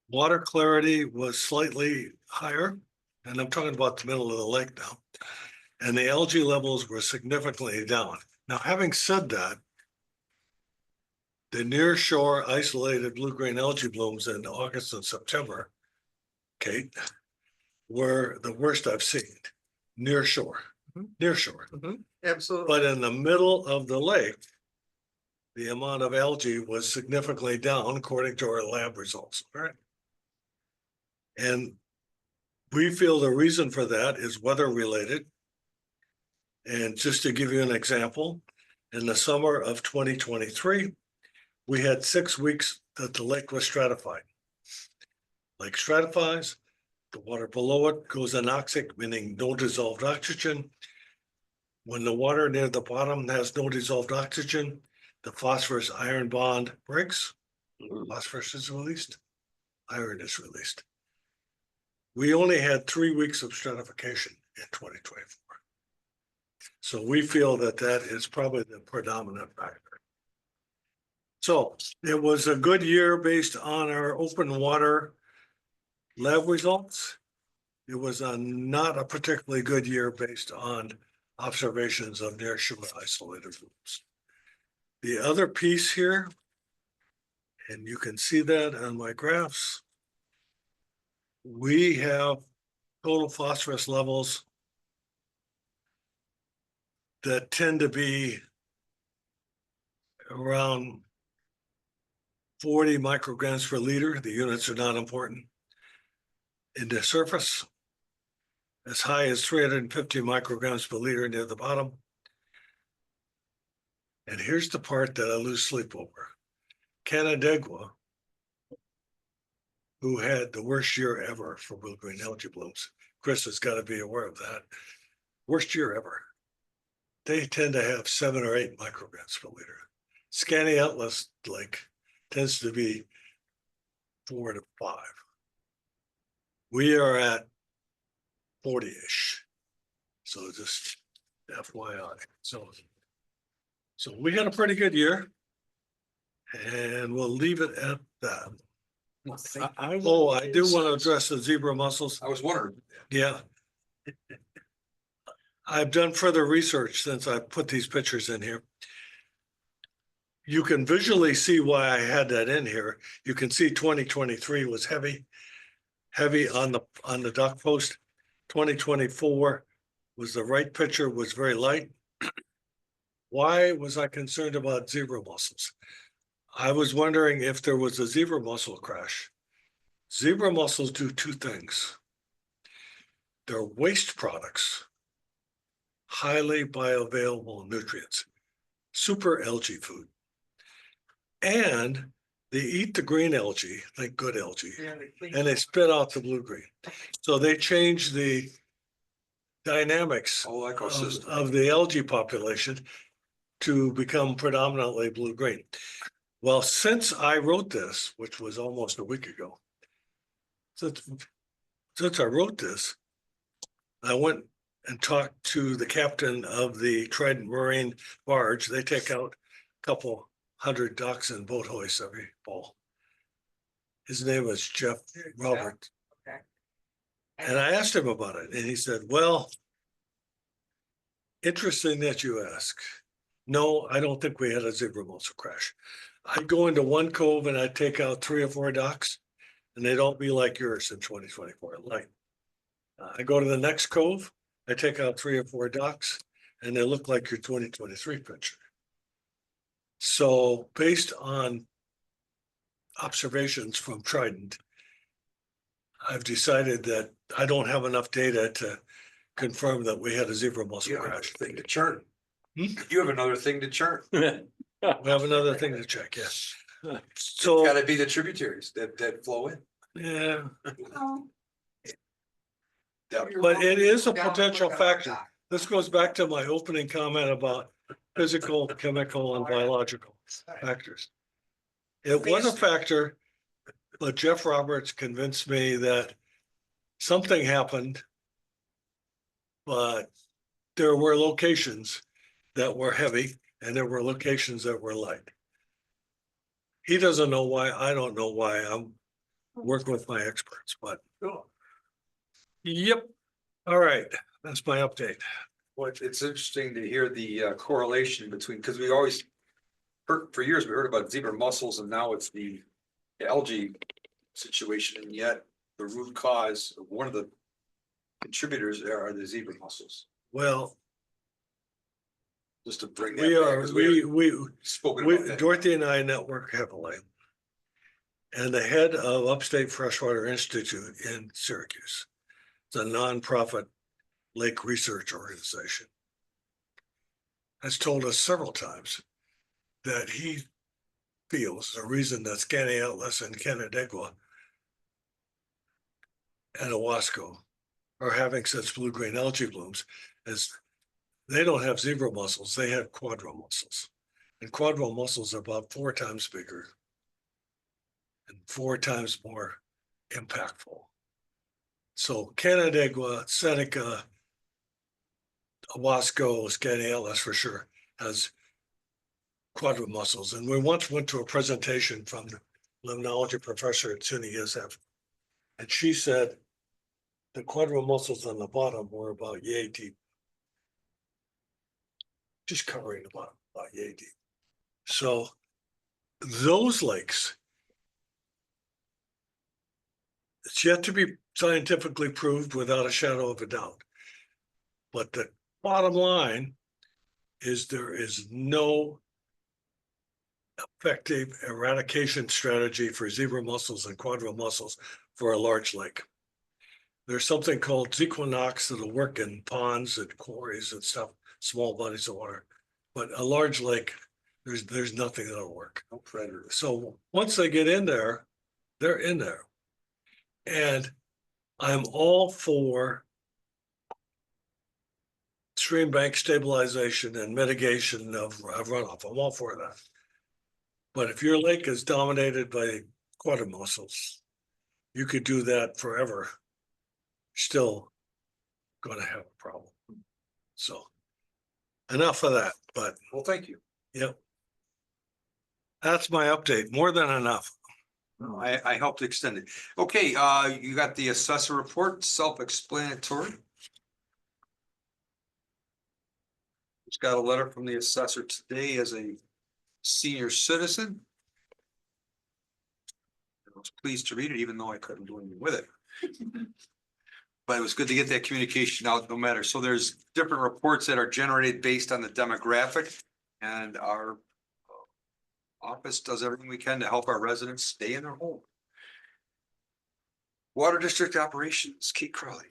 [SPEAKER 5] Water clarity was slightly higher, and I'm talking about the middle of the lake now. And the algae levels were significantly down. Now, having said that, the near shore isolated blue-green algae blooms in August and September, Kate, were the worst I've seen. Near shore, near shore.
[SPEAKER 3] Absolutely.
[SPEAKER 5] But in the middle of the lake, the amount of algae was significantly down according to our lab results. All right. And we feel the reason for that is weather related. And just to give you an example, in the summer of 2023, we had 6 weeks that the lake was stratified. Lake stratifies, the water below it goes anoxic, meaning no dissolved oxygen. When the water near the bottom has no dissolved oxygen, the phosphorus iron bond breaks. Phosphorus is released, iron is released. We only had 3 weeks of stratification in 2024. So we feel that that is probably the predominant factor. So it was a good year based on our open water lab results. It was not a particularly good year based on observations of near shore isolated groups. The other piece here, and you can see that on my graphs, we have total phosphorus levels that tend to be around 40 micrograms per liter. The units are not important. In the surface, as high as 350 micrograms per liter near the bottom. And here's the part that I lose sleep over. Canandaigua, who had the worst year ever for blue-green algae blooms. Chris has got to be aware of that. Worst year ever. They tend to have 7 or 8 micrograms per liter. Skaneateles Lake tends to be 4 to 5. We are at 40-ish. So just FYI. So we had a pretty good year. And we'll leave it at that. I do want to address the zebra mussels.
[SPEAKER 1] I was wondering.
[SPEAKER 5] Yeah. I've done further research since I put these pictures in here. You can visually see why I had that in here. You can see 2023 was heavy on the duck post. 2024 was the right picture, was very light. Why was I concerned about zebra mussels? I was wondering if there was a zebra mussel crash. Zebra mussels do 2 things. They're waste products, highly bioavailable nutrients, super algae food. And they eat the green algae, like good algae,
[SPEAKER 3] Yeah, they clean-
[SPEAKER 5] and they spit out the blue-green. So they change the dynamics
[SPEAKER 1] Whole ecosystem.
[SPEAKER 5] of the algae population to become predominantly blue-green. Well, since I wrote this, which was almost a week ago, since I wrote this, I went and talked to the captain of the Trident Marine barge. They take out a couple hundred ducks and boat hoists every fall. His name is Jeff Robert.
[SPEAKER 3] Okay.
[SPEAKER 5] And I asked him about it, and he said, well, interesting that you ask. No, I don't think we had a zebra mussel crash. I'd go into one cove and I'd take out 3 or 4 ducks, and they'd all be like yours in 2024. Like, I go to the next cove, I take out 3 or 4 ducks, and they look like your 2023 picture. So based on observations from Trident, I've decided that I don't have enough data to confirm that we had a zebra mussel
[SPEAKER 1] You have another
[SPEAKER 5] crash.
[SPEAKER 1] thing to churn.
[SPEAKER 5] Hmm?
[SPEAKER 1] You have another thing to churn.
[SPEAKER 5] We have another thing to check, yes. So,
[SPEAKER 1] Gotta be the tributaries that flow in.
[SPEAKER 5] yeah,
[SPEAKER 1] That-
[SPEAKER 5] but it is a
[SPEAKER 3] Down,
[SPEAKER 5] potential
[SPEAKER 3] look at our
[SPEAKER 5] factor.
[SPEAKER 3] dock.
[SPEAKER 5] This goes back to my opening comment about physical, chemical, and biological factors. It was a factor, but Jeff Roberts convinced me that something happened. But there were locations that were heavy and there were locations that were light. He doesn't know why, I don't know why. I'm working with my experts, but yep. All right, that's my update.
[SPEAKER 1] Well, it's interesting to hear the correlation between, because we always heard, for years, we heard about zebra mussels and now it's the algae situation, and yet the root cause, one of the contributors there are the zebra mussels.
[SPEAKER 5] Well,
[SPEAKER 1] Just to bring that
[SPEAKER 5] we
[SPEAKER 1] back,
[SPEAKER 5] are,
[SPEAKER 1] 'cause we
[SPEAKER 5] we,
[SPEAKER 1] spoken about that.
[SPEAKER 5] Dorothy and I network heavily. And the head of Upstate Freshwater Institute in Syracuse, it's a nonprofit lake research organization, has told us several times that he feels the reason that Skaneateles and Canandaigua and Owasco are having such blue-green algae blooms is they don't have zebra mussels, they have quadrille mussels. And quadrille mussels are about 4 times bigger and 4 times more impactful. So Canandaigua, Seneca, Owasco, Skaneateles for sure has quadrille mussels. And we once went to a presentation from the limnology professor at SUNY USF. And she said the quadrille mussels on the bottom were about yay deep. Just covering the bottom, about yay deep. So those lakes, it's yet to be scientifically proved without a shadow of a doubt. But the bottom line is there is no effective eradication strategy for zebra mussels and quadrille mussels for a large lake. There's something called Zequinox that'll work in ponds and quarries and stuff, small bodies of water. But a large lake, there's nothing that'll work.
[SPEAKER 1] No predators.
[SPEAKER 5] So once they get in there, they're in there. And I'm all for stream bank stabilization and mitigation of runoff. I'm all for that. But if your lake is dominated by quadrille mussels, you could do that forever. Still going to have a problem. So enough of that, but
[SPEAKER 1] Well, thank you.
[SPEAKER 5] yep. That's my update, more than enough.
[SPEAKER 1] No, I helped extend it. Okay, you got the assessor report, self-explanatory. Just got a letter from the assessor today as a senior citizen. I was pleased to read it, even though I couldn't do anything with it. But it was good to get that communication out, no matter. So there's different reports that are generated based on the demographic, and our office does everything we can to help our residents stay in their home. Water district operations, Kate Crowley.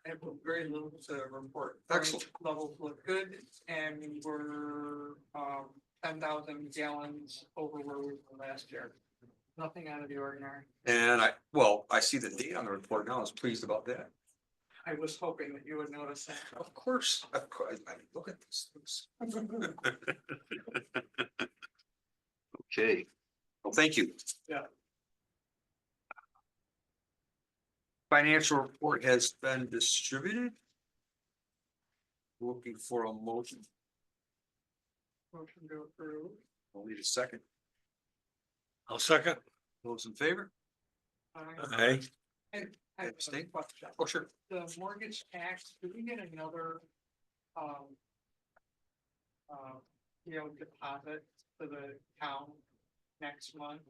[SPEAKER 3] I have very little to report.
[SPEAKER 1] Excellent.
[SPEAKER 3] Levels look good and we're 10,000 gallons over where we were last year. Nothing out of the ordinary.
[SPEAKER 1] And I see the date on the report now. I was pleased about that.
[SPEAKER 3] I was hoping that you would notice that.
[SPEAKER 1] Of course, I look at this. Okay, well, thank you.
[SPEAKER 3] Yeah.
[SPEAKER 1] Financial report has been distributed. Looking for a motion.
[SPEAKER 3] Motion to approve.
[SPEAKER 1] I'll need a second.
[SPEAKER 5] I'll second.
[SPEAKER 1] Those in favor?
[SPEAKER 5] Hey,
[SPEAKER 3] I have a
[SPEAKER 1] Abstain?
[SPEAKER 3] question.
[SPEAKER 1] Oh, sure.
[SPEAKER 3] The mortgage tax, do we get another, deposit for the town next month?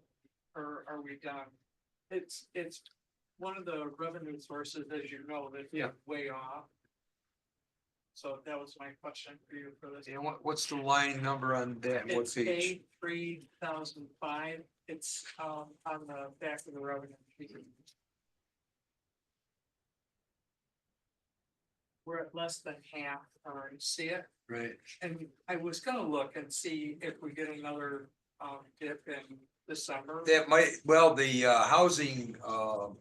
[SPEAKER 3] Or are we done? It's one of the revenue sources, as you know, that's way off. So that was my question for you for this.
[SPEAKER 1] And what's the line number on that? What
[SPEAKER 3] It's
[SPEAKER 1] page?
[SPEAKER 3] A3005. It's on the back of the revenue. sheet. We're at less than half, you see it?
[SPEAKER 1] Right.
[SPEAKER 3] And I was gonna look and see if we get another dip in December.
[SPEAKER 1] That might, well, the housing,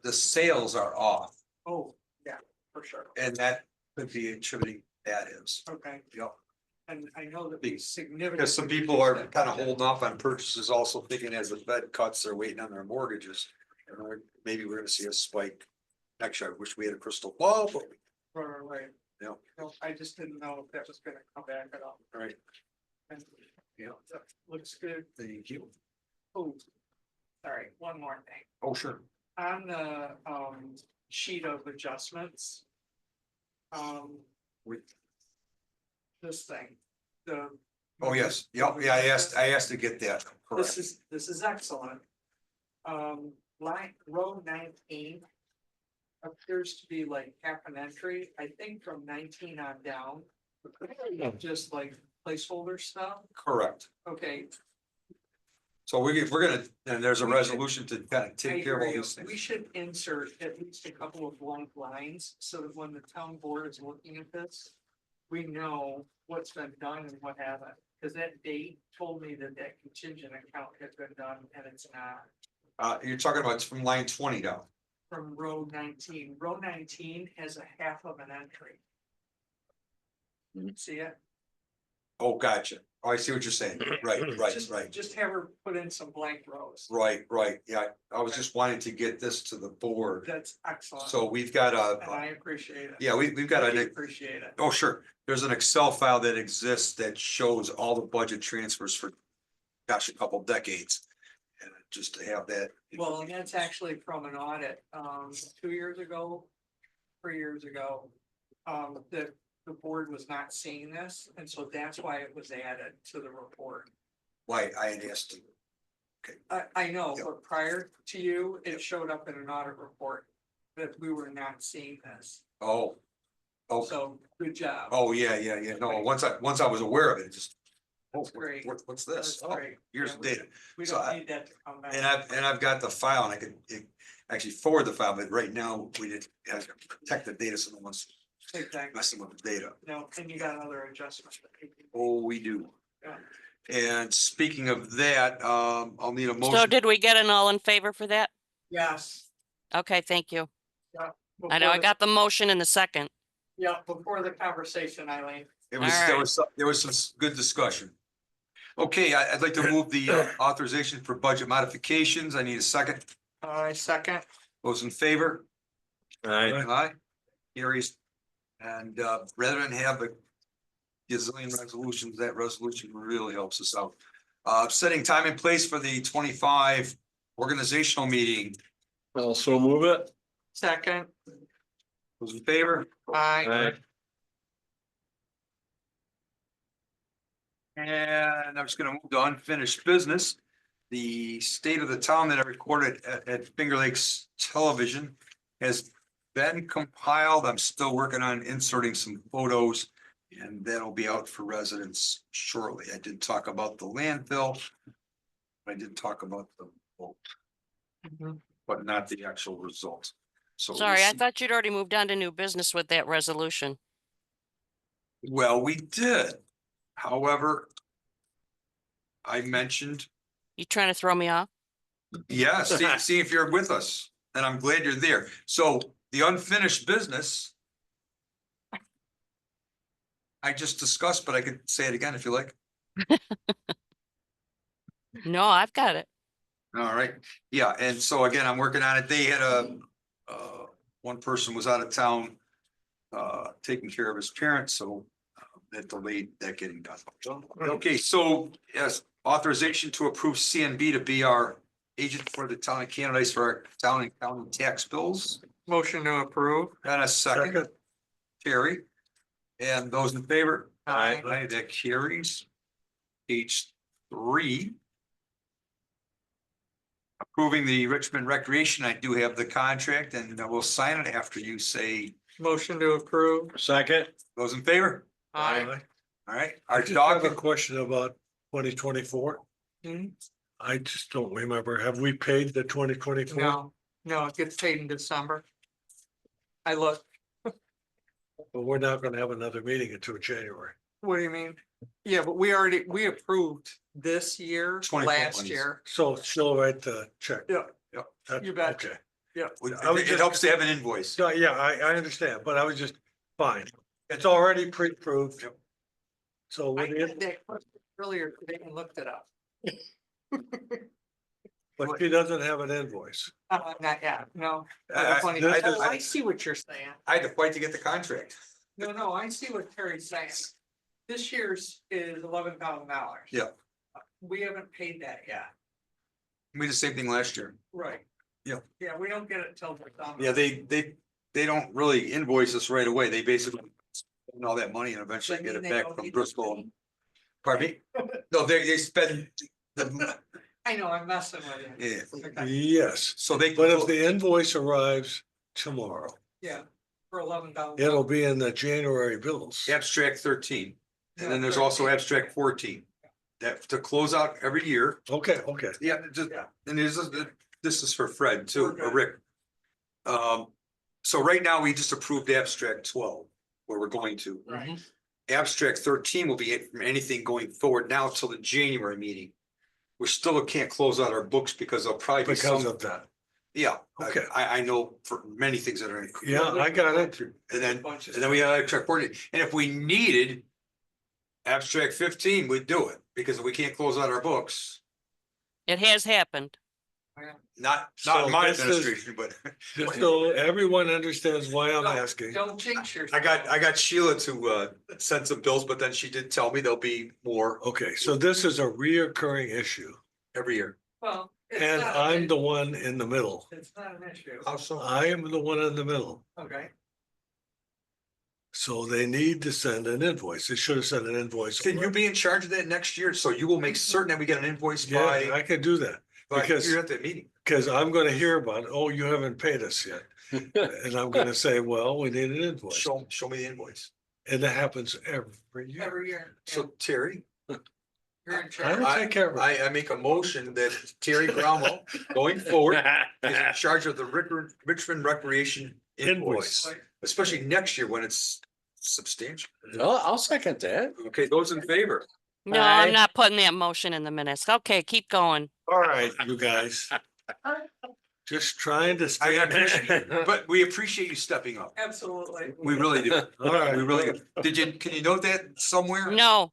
[SPEAKER 1] the sales are off,
[SPEAKER 3] Oh, yeah, for sure.
[SPEAKER 1] and that could be attributing that is.
[SPEAKER 3] Okay,
[SPEAKER 1] Yep.
[SPEAKER 3] and I know that
[SPEAKER 1] Big-
[SPEAKER 3] we significantly.
[SPEAKER 1] Because some people are kind of holding off on purchases, also thinking as the Fed cuts, they're waiting on their mortgages. And maybe we're gonna see a spike. Actually, I wish we had a crystal ball, but
[SPEAKER 3] Right.
[SPEAKER 1] Yeah.
[SPEAKER 3] No, I just didn't know if that was gonna come back at all.
[SPEAKER 1] right,
[SPEAKER 3] And
[SPEAKER 1] yeah,
[SPEAKER 3] that looks good.
[SPEAKER 1] thank you.
[SPEAKER 3] Oh, sorry, one more thing.
[SPEAKER 1] Oh, sure.
[SPEAKER 3] On the sheet of adjustments.
[SPEAKER 1] We-
[SPEAKER 3] This thing, the.
[SPEAKER 1] Oh, yes, yeah, I asked to get that, correct.
[SPEAKER 3] This is excellent. Line, row 19. Appears to be like half an entry, I think from 19 on down. Just like placeholder stuff,
[SPEAKER 1] Correct.
[SPEAKER 3] okay.
[SPEAKER 1] So we're gonna, and there's a
[SPEAKER 3] We should-
[SPEAKER 1] resolution to kind of
[SPEAKER 3] I
[SPEAKER 1] take care of all
[SPEAKER 3] agree.
[SPEAKER 1] these
[SPEAKER 3] We
[SPEAKER 1] things.
[SPEAKER 3] should insert at least a couple of blank lines, so that when the town board is looking at this. We know what's been done and what hasn't, because that date told me that that contingent account had been done and it's not.
[SPEAKER 1] You're talking about from line 20 down.
[SPEAKER 3] From row 19, row 19 has a half of an entry. See it?
[SPEAKER 1] Oh, gotcha. Oh, I see what you're saying. Right,
[SPEAKER 3] Just-
[SPEAKER 1] right.
[SPEAKER 3] Just have her put in some blank rows.
[SPEAKER 1] Right, yeah, I was just wanting to get this to the board.
[SPEAKER 3] That's excellent.
[SPEAKER 1] So we've got
[SPEAKER 3] And I appreciate it.
[SPEAKER 1] yeah, we've got
[SPEAKER 3] I
[SPEAKER 1] a,
[SPEAKER 3] appreciate it.
[SPEAKER 1] oh, sure. There's an Excel file that exists that shows all the budget transfers for, gosh, a couple decades. And just to have that.
[SPEAKER 3] Well, and that's actually from an audit, 2 years ago, 3 years ago. The board was not seeing this, and so that's why it was added to the report.
[SPEAKER 1] Why I had asked to.
[SPEAKER 3] I know,
[SPEAKER 1] Yep.
[SPEAKER 3] but prior to you, it showed up in an audit report that we were not seeing this.
[SPEAKER 1] Oh. Oh,
[SPEAKER 3] So, good job.
[SPEAKER 1] oh, yeah. No, once I was aware of it, it just. Oh,
[SPEAKER 3] That's great.
[SPEAKER 1] what's this?
[SPEAKER 3] That's
[SPEAKER 1] Oh,
[SPEAKER 3] great.
[SPEAKER 1] here's
[SPEAKER 3] Yeah,
[SPEAKER 1] the data.
[SPEAKER 3] We
[SPEAKER 1] so
[SPEAKER 3] don't
[SPEAKER 1] I-
[SPEAKER 3] need that to come back.
[SPEAKER 1] And I've got the file and I could actually forward the file, but right now we didn't have to protect the data, so no one's
[SPEAKER 3] Exactly.
[SPEAKER 1] messing with the data.
[SPEAKER 3] No, and you got another adjustment.
[SPEAKER 1] Oh, we do.
[SPEAKER 3] Yeah.
[SPEAKER 1] And speaking of that, I'll need a
[SPEAKER 2] So
[SPEAKER 1] motion.
[SPEAKER 2] did we get an all in favor for that?
[SPEAKER 3] Yes.
[SPEAKER 2] Okay, thank you. I know
[SPEAKER 3] Before
[SPEAKER 2] I
[SPEAKER 3] the-
[SPEAKER 2] got the motion in the second.
[SPEAKER 3] Yeah, before the conversation, Eileen.
[SPEAKER 1] It was,
[SPEAKER 2] All
[SPEAKER 1] there was some good discussion. Okay, I'd like to move the authorization for budget modifications. I need a second.
[SPEAKER 3] Second.
[SPEAKER 1] Those in favor?
[SPEAKER 5] Aye.
[SPEAKER 1] Aye. Carries. And rather than have a gazillion resolutions, that resolution really helps us out. Setting time and place for the 25 organizational meeting.
[SPEAKER 6] Also move it.
[SPEAKER 3] Second.
[SPEAKER 1] Those in favor?
[SPEAKER 3] Aye.
[SPEAKER 1] And I'm just gonna move to unfinished business. The state of the town that I recorded at Finger Lakes Television has been compiled. I'm still working on inserting some photos. And that'll be out for residents shortly. I did talk about the landfill. I did talk about the vote, but not the actual result. So we'll
[SPEAKER 2] Sorry, I
[SPEAKER 1] see.
[SPEAKER 2] thought you'd already moved on to new business with that resolution.
[SPEAKER 1] Well, we did. However, I mentioned,
[SPEAKER 2] You trying to throw me off?
[SPEAKER 1] yeah, see if you're with us, and I'm glad you're there. So the unfinished business I just discussed, but I could say it again if you like.
[SPEAKER 2] No, I've got it.
[SPEAKER 1] All right, yeah, and so again, I'm working on it. They had one person was out of town taking care of his parents, so that delayed that getting done. Okay, so yes, authorization to approve CNB to be our agent for the town of Canadice for our town and county tax bills.
[SPEAKER 3] Motion to approve.
[SPEAKER 1] And a second,
[SPEAKER 5] Second.
[SPEAKER 1] Terry. And those in favor?
[SPEAKER 3] Aye.
[SPEAKER 1] Aye, that carries. Page 3. Approving the Richmond Recreation, I do have the contract and we'll sign it after you say,
[SPEAKER 3] Motion to approve.
[SPEAKER 6] Second,
[SPEAKER 1] those in favor?
[SPEAKER 3] Aye.
[SPEAKER 1] All right,
[SPEAKER 5] I
[SPEAKER 1] our
[SPEAKER 5] just have a
[SPEAKER 1] dog,
[SPEAKER 5] question about 2024.
[SPEAKER 3] Hmm?
[SPEAKER 5] I just don't remember. Have we paid the 2024?
[SPEAKER 3] No, it gets paid in December. I look,
[SPEAKER 5] But we're not gonna have another meeting until January.
[SPEAKER 3] what do you mean? Yeah, but we approved this year,
[SPEAKER 1] 24
[SPEAKER 3] last
[SPEAKER 1] monies.
[SPEAKER 3] year.
[SPEAKER 5] So she'll write the check.
[SPEAKER 3] Yeah.
[SPEAKER 5] That-
[SPEAKER 3] You bet.
[SPEAKER 5] Okay. I was
[SPEAKER 1] it
[SPEAKER 5] just-
[SPEAKER 1] helps to have an invoice.
[SPEAKER 5] So, yeah, I understand, but I was just, fine. It's already pre-approved.
[SPEAKER 1] Yep.
[SPEAKER 5] So
[SPEAKER 3] I
[SPEAKER 5] with
[SPEAKER 3] did
[SPEAKER 5] it,
[SPEAKER 3] that question earlier today and looked it up.
[SPEAKER 5] but she doesn't have an invoice.
[SPEAKER 3] Not yet, no.
[SPEAKER 1] I-
[SPEAKER 3] Funny.
[SPEAKER 5] this
[SPEAKER 3] Oh,
[SPEAKER 5] is-
[SPEAKER 3] I see what you're saying.
[SPEAKER 1] I had to fight to get the contract.
[SPEAKER 3] No, I see what Terry's saying. This year's is $11,000.
[SPEAKER 1] Yeah.
[SPEAKER 3] We haven't paid that yet.
[SPEAKER 1] We did the same thing last year.
[SPEAKER 3] Right.
[SPEAKER 1] Yeah.
[SPEAKER 3] Yeah, we don't get it till December.
[SPEAKER 1] Yeah, they don't really invoice us right away. They basically spend all that money and eventually
[SPEAKER 3] Does
[SPEAKER 1] get
[SPEAKER 3] that
[SPEAKER 1] it
[SPEAKER 3] mean they
[SPEAKER 1] back
[SPEAKER 3] don't
[SPEAKER 1] from
[SPEAKER 3] need
[SPEAKER 1] Bristol.
[SPEAKER 3] the-
[SPEAKER 1] Pardon me? No, they spend the,
[SPEAKER 3] I know, I'm messing with you.
[SPEAKER 1] yeah,
[SPEAKER 3] Okay.
[SPEAKER 5] Yes,
[SPEAKER 1] so they.
[SPEAKER 5] but if the invoice arrives tomorrow,
[SPEAKER 3] Yeah, for $11,000.
[SPEAKER 5] it'll be in the January bills.
[SPEAKER 1] Abstract 13, and then
[SPEAKER 3] Yeah,
[SPEAKER 1] there's also
[SPEAKER 3] 13.
[SPEAKER 1] abstract 14. That to close out every year.
[SPEAKER 5] Okay,
[SPEAKER 1] Yeah, just,
[SPEAKER 3] Yeah.
[SPEAKER 1] and this is for Fred too,
[SPEAKER 3] We're
[SPEAKER 1] or
[SPEAKER 3] good.
[SPEAKER 1] Rick. So right now, we just approved abstract 12, where we're going to.
[SPEAKER 3] Right.
[SPEAKER 1] Abstract 13 will be from anything going forward now till the January meeting. We still can't close out our books because there'll probably be
[SPEAKER 5] because
[SPEAKER 1] some,
[SPEAKER 5] of that.
[SPEAKER 1] yeah,
[SPEAKER 5] Okay.
[SPEAKER 1] I know for many things that are.
[SPEAKER 5] Yeah, I got it.
[SPEAKER 1] And then,
[SPEAKER 3] Bunch of
[SPEAKER 1] and then we had abstract 14, and if we needed abstract 15, we'd do it, because if we can't close out our books,
[SPEAKER 2] It has happened.
[SPEAKER 1] not
[SPEAKER 5] So
[SPEAKER 1] in my
[SPEAKER 5] this is-
[SPEAKER 1] administration, but
[SPEAKER 5] Just so everyone understands why I'm asking.
[SPEAKER 3] Don't jinx yourself.
[SPEAKER 1] I got Sheila to send some bills, but then she did tell me there'll be more
[SPEAKER 5] Okay, so this is a reoccurring issue
[SPEAKER 1] every year.
[SPEAKER 3] Well. it's
[SPEAKER 5] and
[SPEAKER 3] not
[SPEAKER 5] I'm
[SPEAKER 3] an
[SPEAKER 5] the
[SPEAKER 3] issue.
[SPEAKER 5] one in the middle.
[SPEAKER 3] It's not an issue.
[SPEAKER 1] How so?
[SPEAKER 5] I am the one in the middle.
[SPEAKER 3] Okay,
[SPEAKER 5] So they need to send an invoice. They should have sent an invoice.
[SPEAKER 1] Can you be in charge of that next year? So you will make certain that we get an invoice
[SPEAKER 5] Yeah, I
[SPEAKER 1] by,
[SPEAKER 5] could do that because-
[SPEAKER 1] you're at that meeting.
[SPEAKER 5] because I'm gonna hear about, oh, you haven't paid us yet. And I'm gonna say, well, we need an invoice.
[SPEAKER 1] Show me the invoice.
[SPEAKER 5] And that happens every year.
[SPEAKER 3] every year. Yeah,
[SPEAKER 1] So Terry,
[SPEAKER 3] You're in
[SPEAKER 5] I
[SPEAKER 3] charge.
[SPEAKER 5] will take care of it.
[SPEAKER 1] I make a motion that Terry Gromo going forward is in charge of the Richmond Recreation invoice,
[SPEAKER 5] Invoice.
[SPEAKER 1] especially next year when it's substantial.
[SPEAKER 6] I'll second that.
[SPEAKER 1] Okay, those in favor?
[SPEAKER 2] No,
[SPEAKER 6] Aye.
[SPEAKER 2] I'm not putting that motion in the minutes. Okay, keep going.
[SPEAKER 5] All right, you guys. Just trying to
[SPEAKER 1] I
[SPEAKER 5] stay.
[SPEAKER 1] appreciate, but we appreciate you stepping up.
[SPEAKER 3] Absolutely.
[SPEAKER 1] We really do.
[SPEAKER 5] All right.
[SPEAKER 1] We really do. Can you note that somewhere?
[SPEAKER 2] No,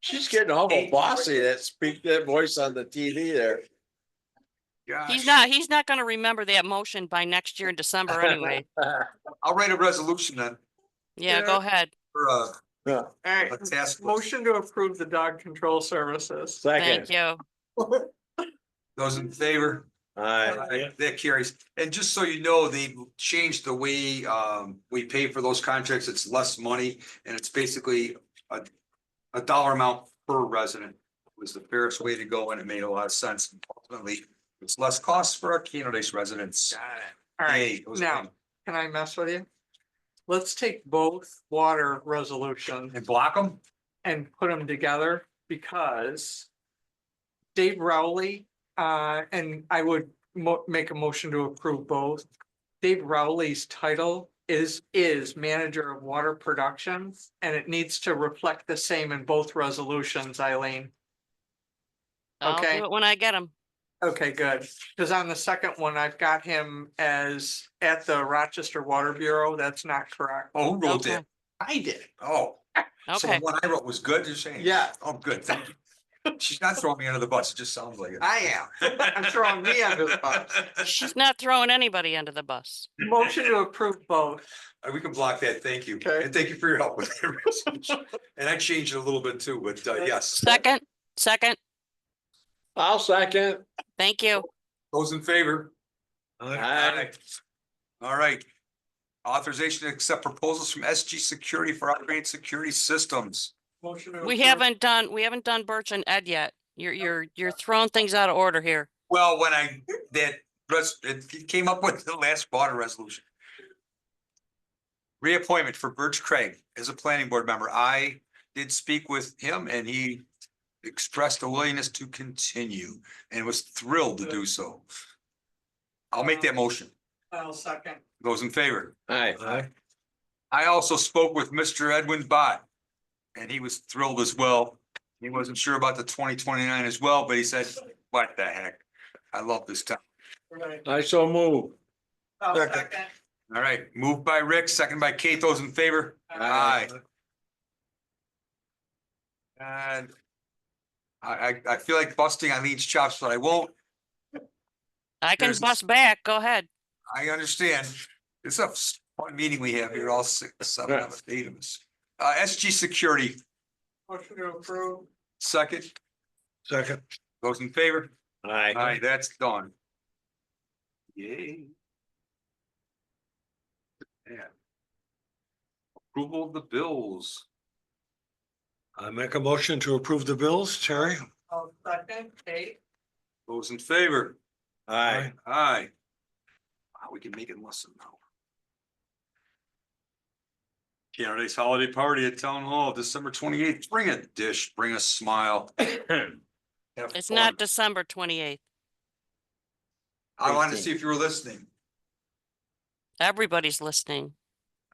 [SPEAKER 6] She's getting awful bossy, that voice on the TV there.
[SPEAKER 2] he's
[SPEAKER 1] Gosh.
[SPEAKER 2] he's not gonna remember that motion by next year in December anyway.
[SPEAKER 1] I'll write a resolution then
[SPEAKER 2] Yeah, go ahead.
[SPEAKER 1] for
[SPEAKER 6] Yeah.
[SPEAKER 3] All right,
[SPEAKER 1] a task. force.
[SPEAKER 3] motion to approve the dog control services.
[SPEAKER 2] Thank
[SPEAKER 6] Second.
[SPEAKER 2] you.
[SPEAKER 1] Those in favor?
[SPEAKER 6] Aye.
[SPEAKER 1] That carries. And just so you know, they changed the way we pay for those contracts. It's less money and it's basically a dollar amount per resident was the fairest way to go and it made a lot of sense. Ultimately, it's less costs for our Canadice residents.
[SPEAKER 3] All right,
[SPEAKER 1] Yay, those
[SPEAKER 3] now,
[SPEAKER 1] things.
[SPEAKER 3] can I mess with you? Let's take both water resolutions
[SPEAKER 1] And block them?
[SPEAKER 3] and put them together because Dave Rowley, and I would make a motion to approve both. Dave Rowley's title is manager of water production, and it needs to reflect the same in both resolutions, Eileen.
[SPEAKER 2] I'll
[SPEAKER 3] Okay.
[SPEAKER 2] do it when I get them.
[SPEAKER 3] Okay, good. Because on the second one, I've got him as at the Rochester Water Bureau. That's not correct.
[SPEAKER 1] Oh, who wrote that?
[SPEAKER 2] Okay.
[SPEAKER 3] I did.
[SPEAKER 1] Oh, so the
[SPEAKER 2] Okay,
[SPEAKER 1] one I wrote was good, you're saying?
[SPEAKER 3] Yeah.
[SPEAKER 1] Oh, good, thank you. She's not throwing me under the bus, it just sounds like it.
[SPEAKER 3] I am. I'm throwing me under the bus.
[SPEAKER 2] she's not throwing anybody under the bus.
[SPEAKER 3] Motion to approve both.
[SPEAKER 1] We can block that, thank you.
[SPEAKER 3] Okay.
[SPEAKER 1] And thank you for your help with it. And I changed it a little bit too, but yes,
[SPEAKER 2] Second,
[SPEAKER 6] I'll second.
[SPEAKER 2] thank you.
[SPEAKER 1] those in favor?
[SPEAKER 6] Aye.
[SPEAKER 1] All right. Authorization to accept proposals from SG Security for upgraded security systems.
[SPEAKER 3] Motion to
[SPEAKER 2] We
[SPEAKER 3] approve.
[SPEAKER 2] haven't done Birch and Ed yet. You're throwing things out of order here.
[SPEAKER 1] Well, when it came up with the last water resolution. Reappointment for Birch Craig as a planning board member. I did speak with him and he expressed a willingness to continue and was thrilled to do so. I'll make that motion.
[SPEAKER 3] I'll second.
[SPEAKER 1] Those in favor?
[SPEAKER 6] Aye.
[SPEAKER 1] I also spoke with Mr. Edwin Bott. And he was thrilled as well. He wasn't sure about the 2029 as well, but he said, what the heck? I love this town.
[SPEAKER 3] Right.
[SPEAKER 6] I so move.
[SPEAKER 3] I'll
[SPEAKER 5] Second.
[SPEAKER 3] second.
[SPEAKER 1] All right, moved by Rick, second by Kate. Those in favor? Aye. And I feel like busting Eileen's chops, but I won't.
[SPEAKER 2] I can
[SPEAKER 1] There's-
[SPEAKER 2] bust back. Go ahead.
[SPEAKER 1] I understand. It's a fun meeting we have here, all 6, 7 of us, 8 of us. SG Security,
[SPEAKER 3] Motion to approve.
[SPEAKER 1] second.
[SPEAKER 5] Second.
[SPEAKER 1] Those in favor?
[SPEAKER 6] Aye.
[SPEAKER 1] Aye, that's done. Yay. Yeah. Approval of the bills.
[SPEAKER 5] I make a motion to approve the bills, Terry.
[SPEAKER 3] I'll second. Kate.
[SPEAKER 1] Those in favor?
[SPEAKER 6] Aye.
[SPEAKER 1] Aye. Wow, we can make it less than an hour. Candidates holiday party at Town Hall, December 28th. Bring a dish, bring a smile. Have
[SPEAKER 2] It's
[SPEAKER 1] fun.
[SPEAKER 2] not December 28th.
[SPEAKER 1] I wanted to see if you were listening.
[SPEAKER 2] Everybody's listening.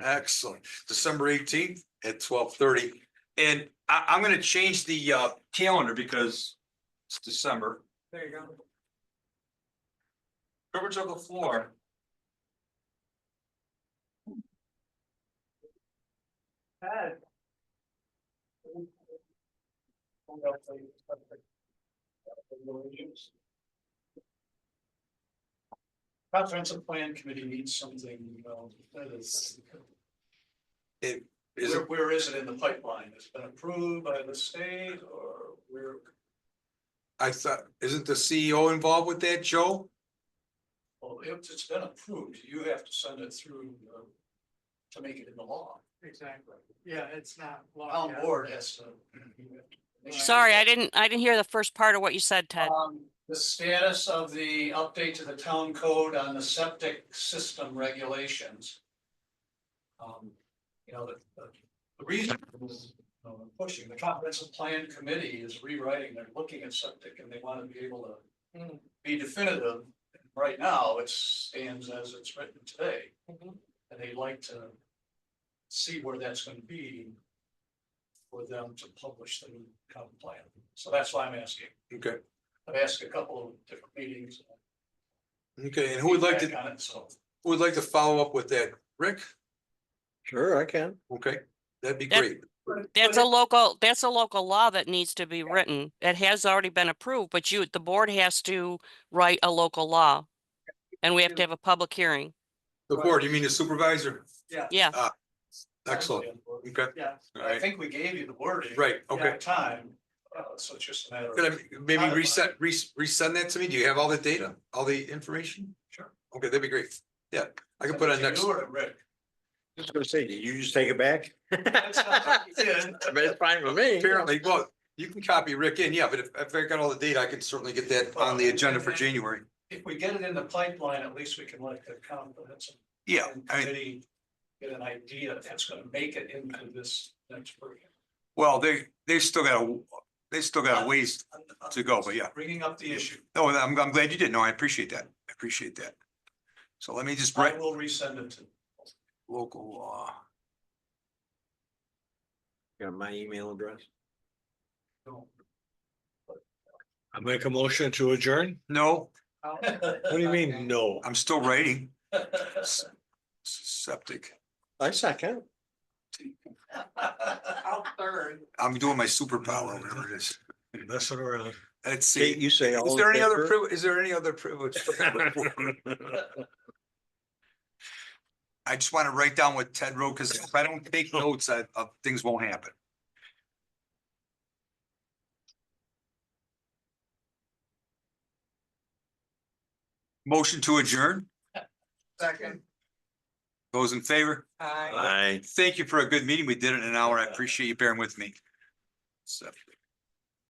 [SPEAKER 1] Excellent. December 18th at 12:30. And I'm gonna change the calendar because it's December.
[SPEAKER 3] There you go.
[SPEAKER 1] Privilege of the floor.
[SPEAKER 3] Ed.
[SPEAKER 7] Comprehensive Plan Committee needs something, that is,
[SPEAKER 1] It is,
[SPEAKER 7] where is it in the pipeline? It's been approved by the state or where?
[SPEAKER 1] I thought, isn't the CEO involved with that, Joe?
[SPEAKER 7] Well, it's been approved. You have to send it through, to make it in the law.
[SPEAKER 3] Exactly. Yeah, it's not.
[SPEAKER 7] Town board has to.
[SPEAKER 2] Sorry, I didn't hear the first part of what you said, Ted.
[SPEAKER 7] The status of the update to the town code on the septic system regulations. The reason pushing, the comprehensive plan committee is rewriting, they're looking at septic and they want to be able to be definitive. Right now, it stands as it's written today. And they'd like to see where that's going to be for them to publish the new comp plan. So that's why I'm asking.
[SPEAKER 1] Okay,
[SPEAKER 7] I've asked a couple of different meetings.
[SPEAKER 1] okay, and who would like to,
[SPEAKER 7] feedback on it, so.
[SPEAKER 1] who would like to follow up with that? Rick?
[SPEAKER 6] Sure, I can.
[SPEAKER 1] Okay, that'd be
[SPEAKER 2] That-
[SPEAKER 1] great.
[SPEAKER 2] That's a local law that needs to be written. It has already been approved, but the board has to write a local law. And we have to have a public hearing.
[SPEAKER 1] The board, you mean the supervisor?
[SPEAKER 2] Yeah,
[SPEAKER 1] Excellent, okay,
[SPEAKER 3] Yeah.
[SPEAKER 1] all
[SPEAKER 7] I
[SPEAKER 1] right,
[SPEAKER 7] think we gave you the wording.
[SPEAKER 1] right,
[SPEAKER 7] at
[SPEAKER 1] okay.
[SPEAKER 7] the time, so it's just a matter
[SPEAKER 1] Could
[SPEAKER 7] of.
[SPEAKER 1] I maybe resend that to me? Do you have all the data, all the information?
[SPEAKER 7] Sure.
[SPEAKER 1] Okay, that'd be great. Yeah, I can put on next.
[SPEAKER 7] You or Rick.
[SPEAKER 6] Just gonna say, did you just take it back?
[SPEAKER 7] That's not what you did.
[SPEAKER 6] But it's fine with me.
[SPEAKER 1] Apparently, well, you can copy Rick in, yeah, but if I got all the data, I can certainly get that on the agenda for January.
[SPEAKER 7] If we get it in the pipeline, at least we can let the comprehensive.
[SPEAKER 1] Yeah,
[SPEAKER 7] plan
[SPEAKER 1] I mean,
[SPEAKER 7] committee get an idea if it's gonna make it into this next version.
[SPEAKER 1] well, they still got a ways to go, but yeah.
[SPEAKER 7] Bringing up the issue.
[SPEAKER 1] No, I'm glad you did. No, I appreciate that. I appreciate that. So let me just
[SPEAKER 7] I
[SPEAKER 1] write,
[SPEAKER 7] will resend it to.
[SPEAKER 1] local law.
[SPEAKER 6] Got my email address?
[SPEAKER 5] I make a motion to adjourn?
[SPEAKER 1] No,
[SPEAKER 5] What do you mean, no?
[SPEAKER 1] I'm still writing. Septic.
[SPEAKER 6] I second.
[SPEAKER 3] I'll third.
[SPEAKER 1] I'm doing my superpower, whatever it is.
[SPEAKER 5] Messing around.
[SPEAKER 1] Let's
[SPEAKER 6] Kate,
[SPEAKER 1] see.
[SPEAKER 6] you say all
[SPEAKER 1] Is
[SPEAKER 6] in
[SPEAKER 1] there any other
[SPEAKER 6] favor?
[SPEAKER 1] privilege? Is there any other privilege? I just want to write down what Ted wrote, because if I don't take notes, things won't happen. Motion to adjourn.
[SPEAKER 3] Second.
[SPEAKER 1] Those in favor?
[SPEAKER 3] Aye.
[SPEAKER 6] Aye.
[SPEAKER 1] Thank you for a good meeting. We did it in an hour. I appreciate you bearing with me. Septic.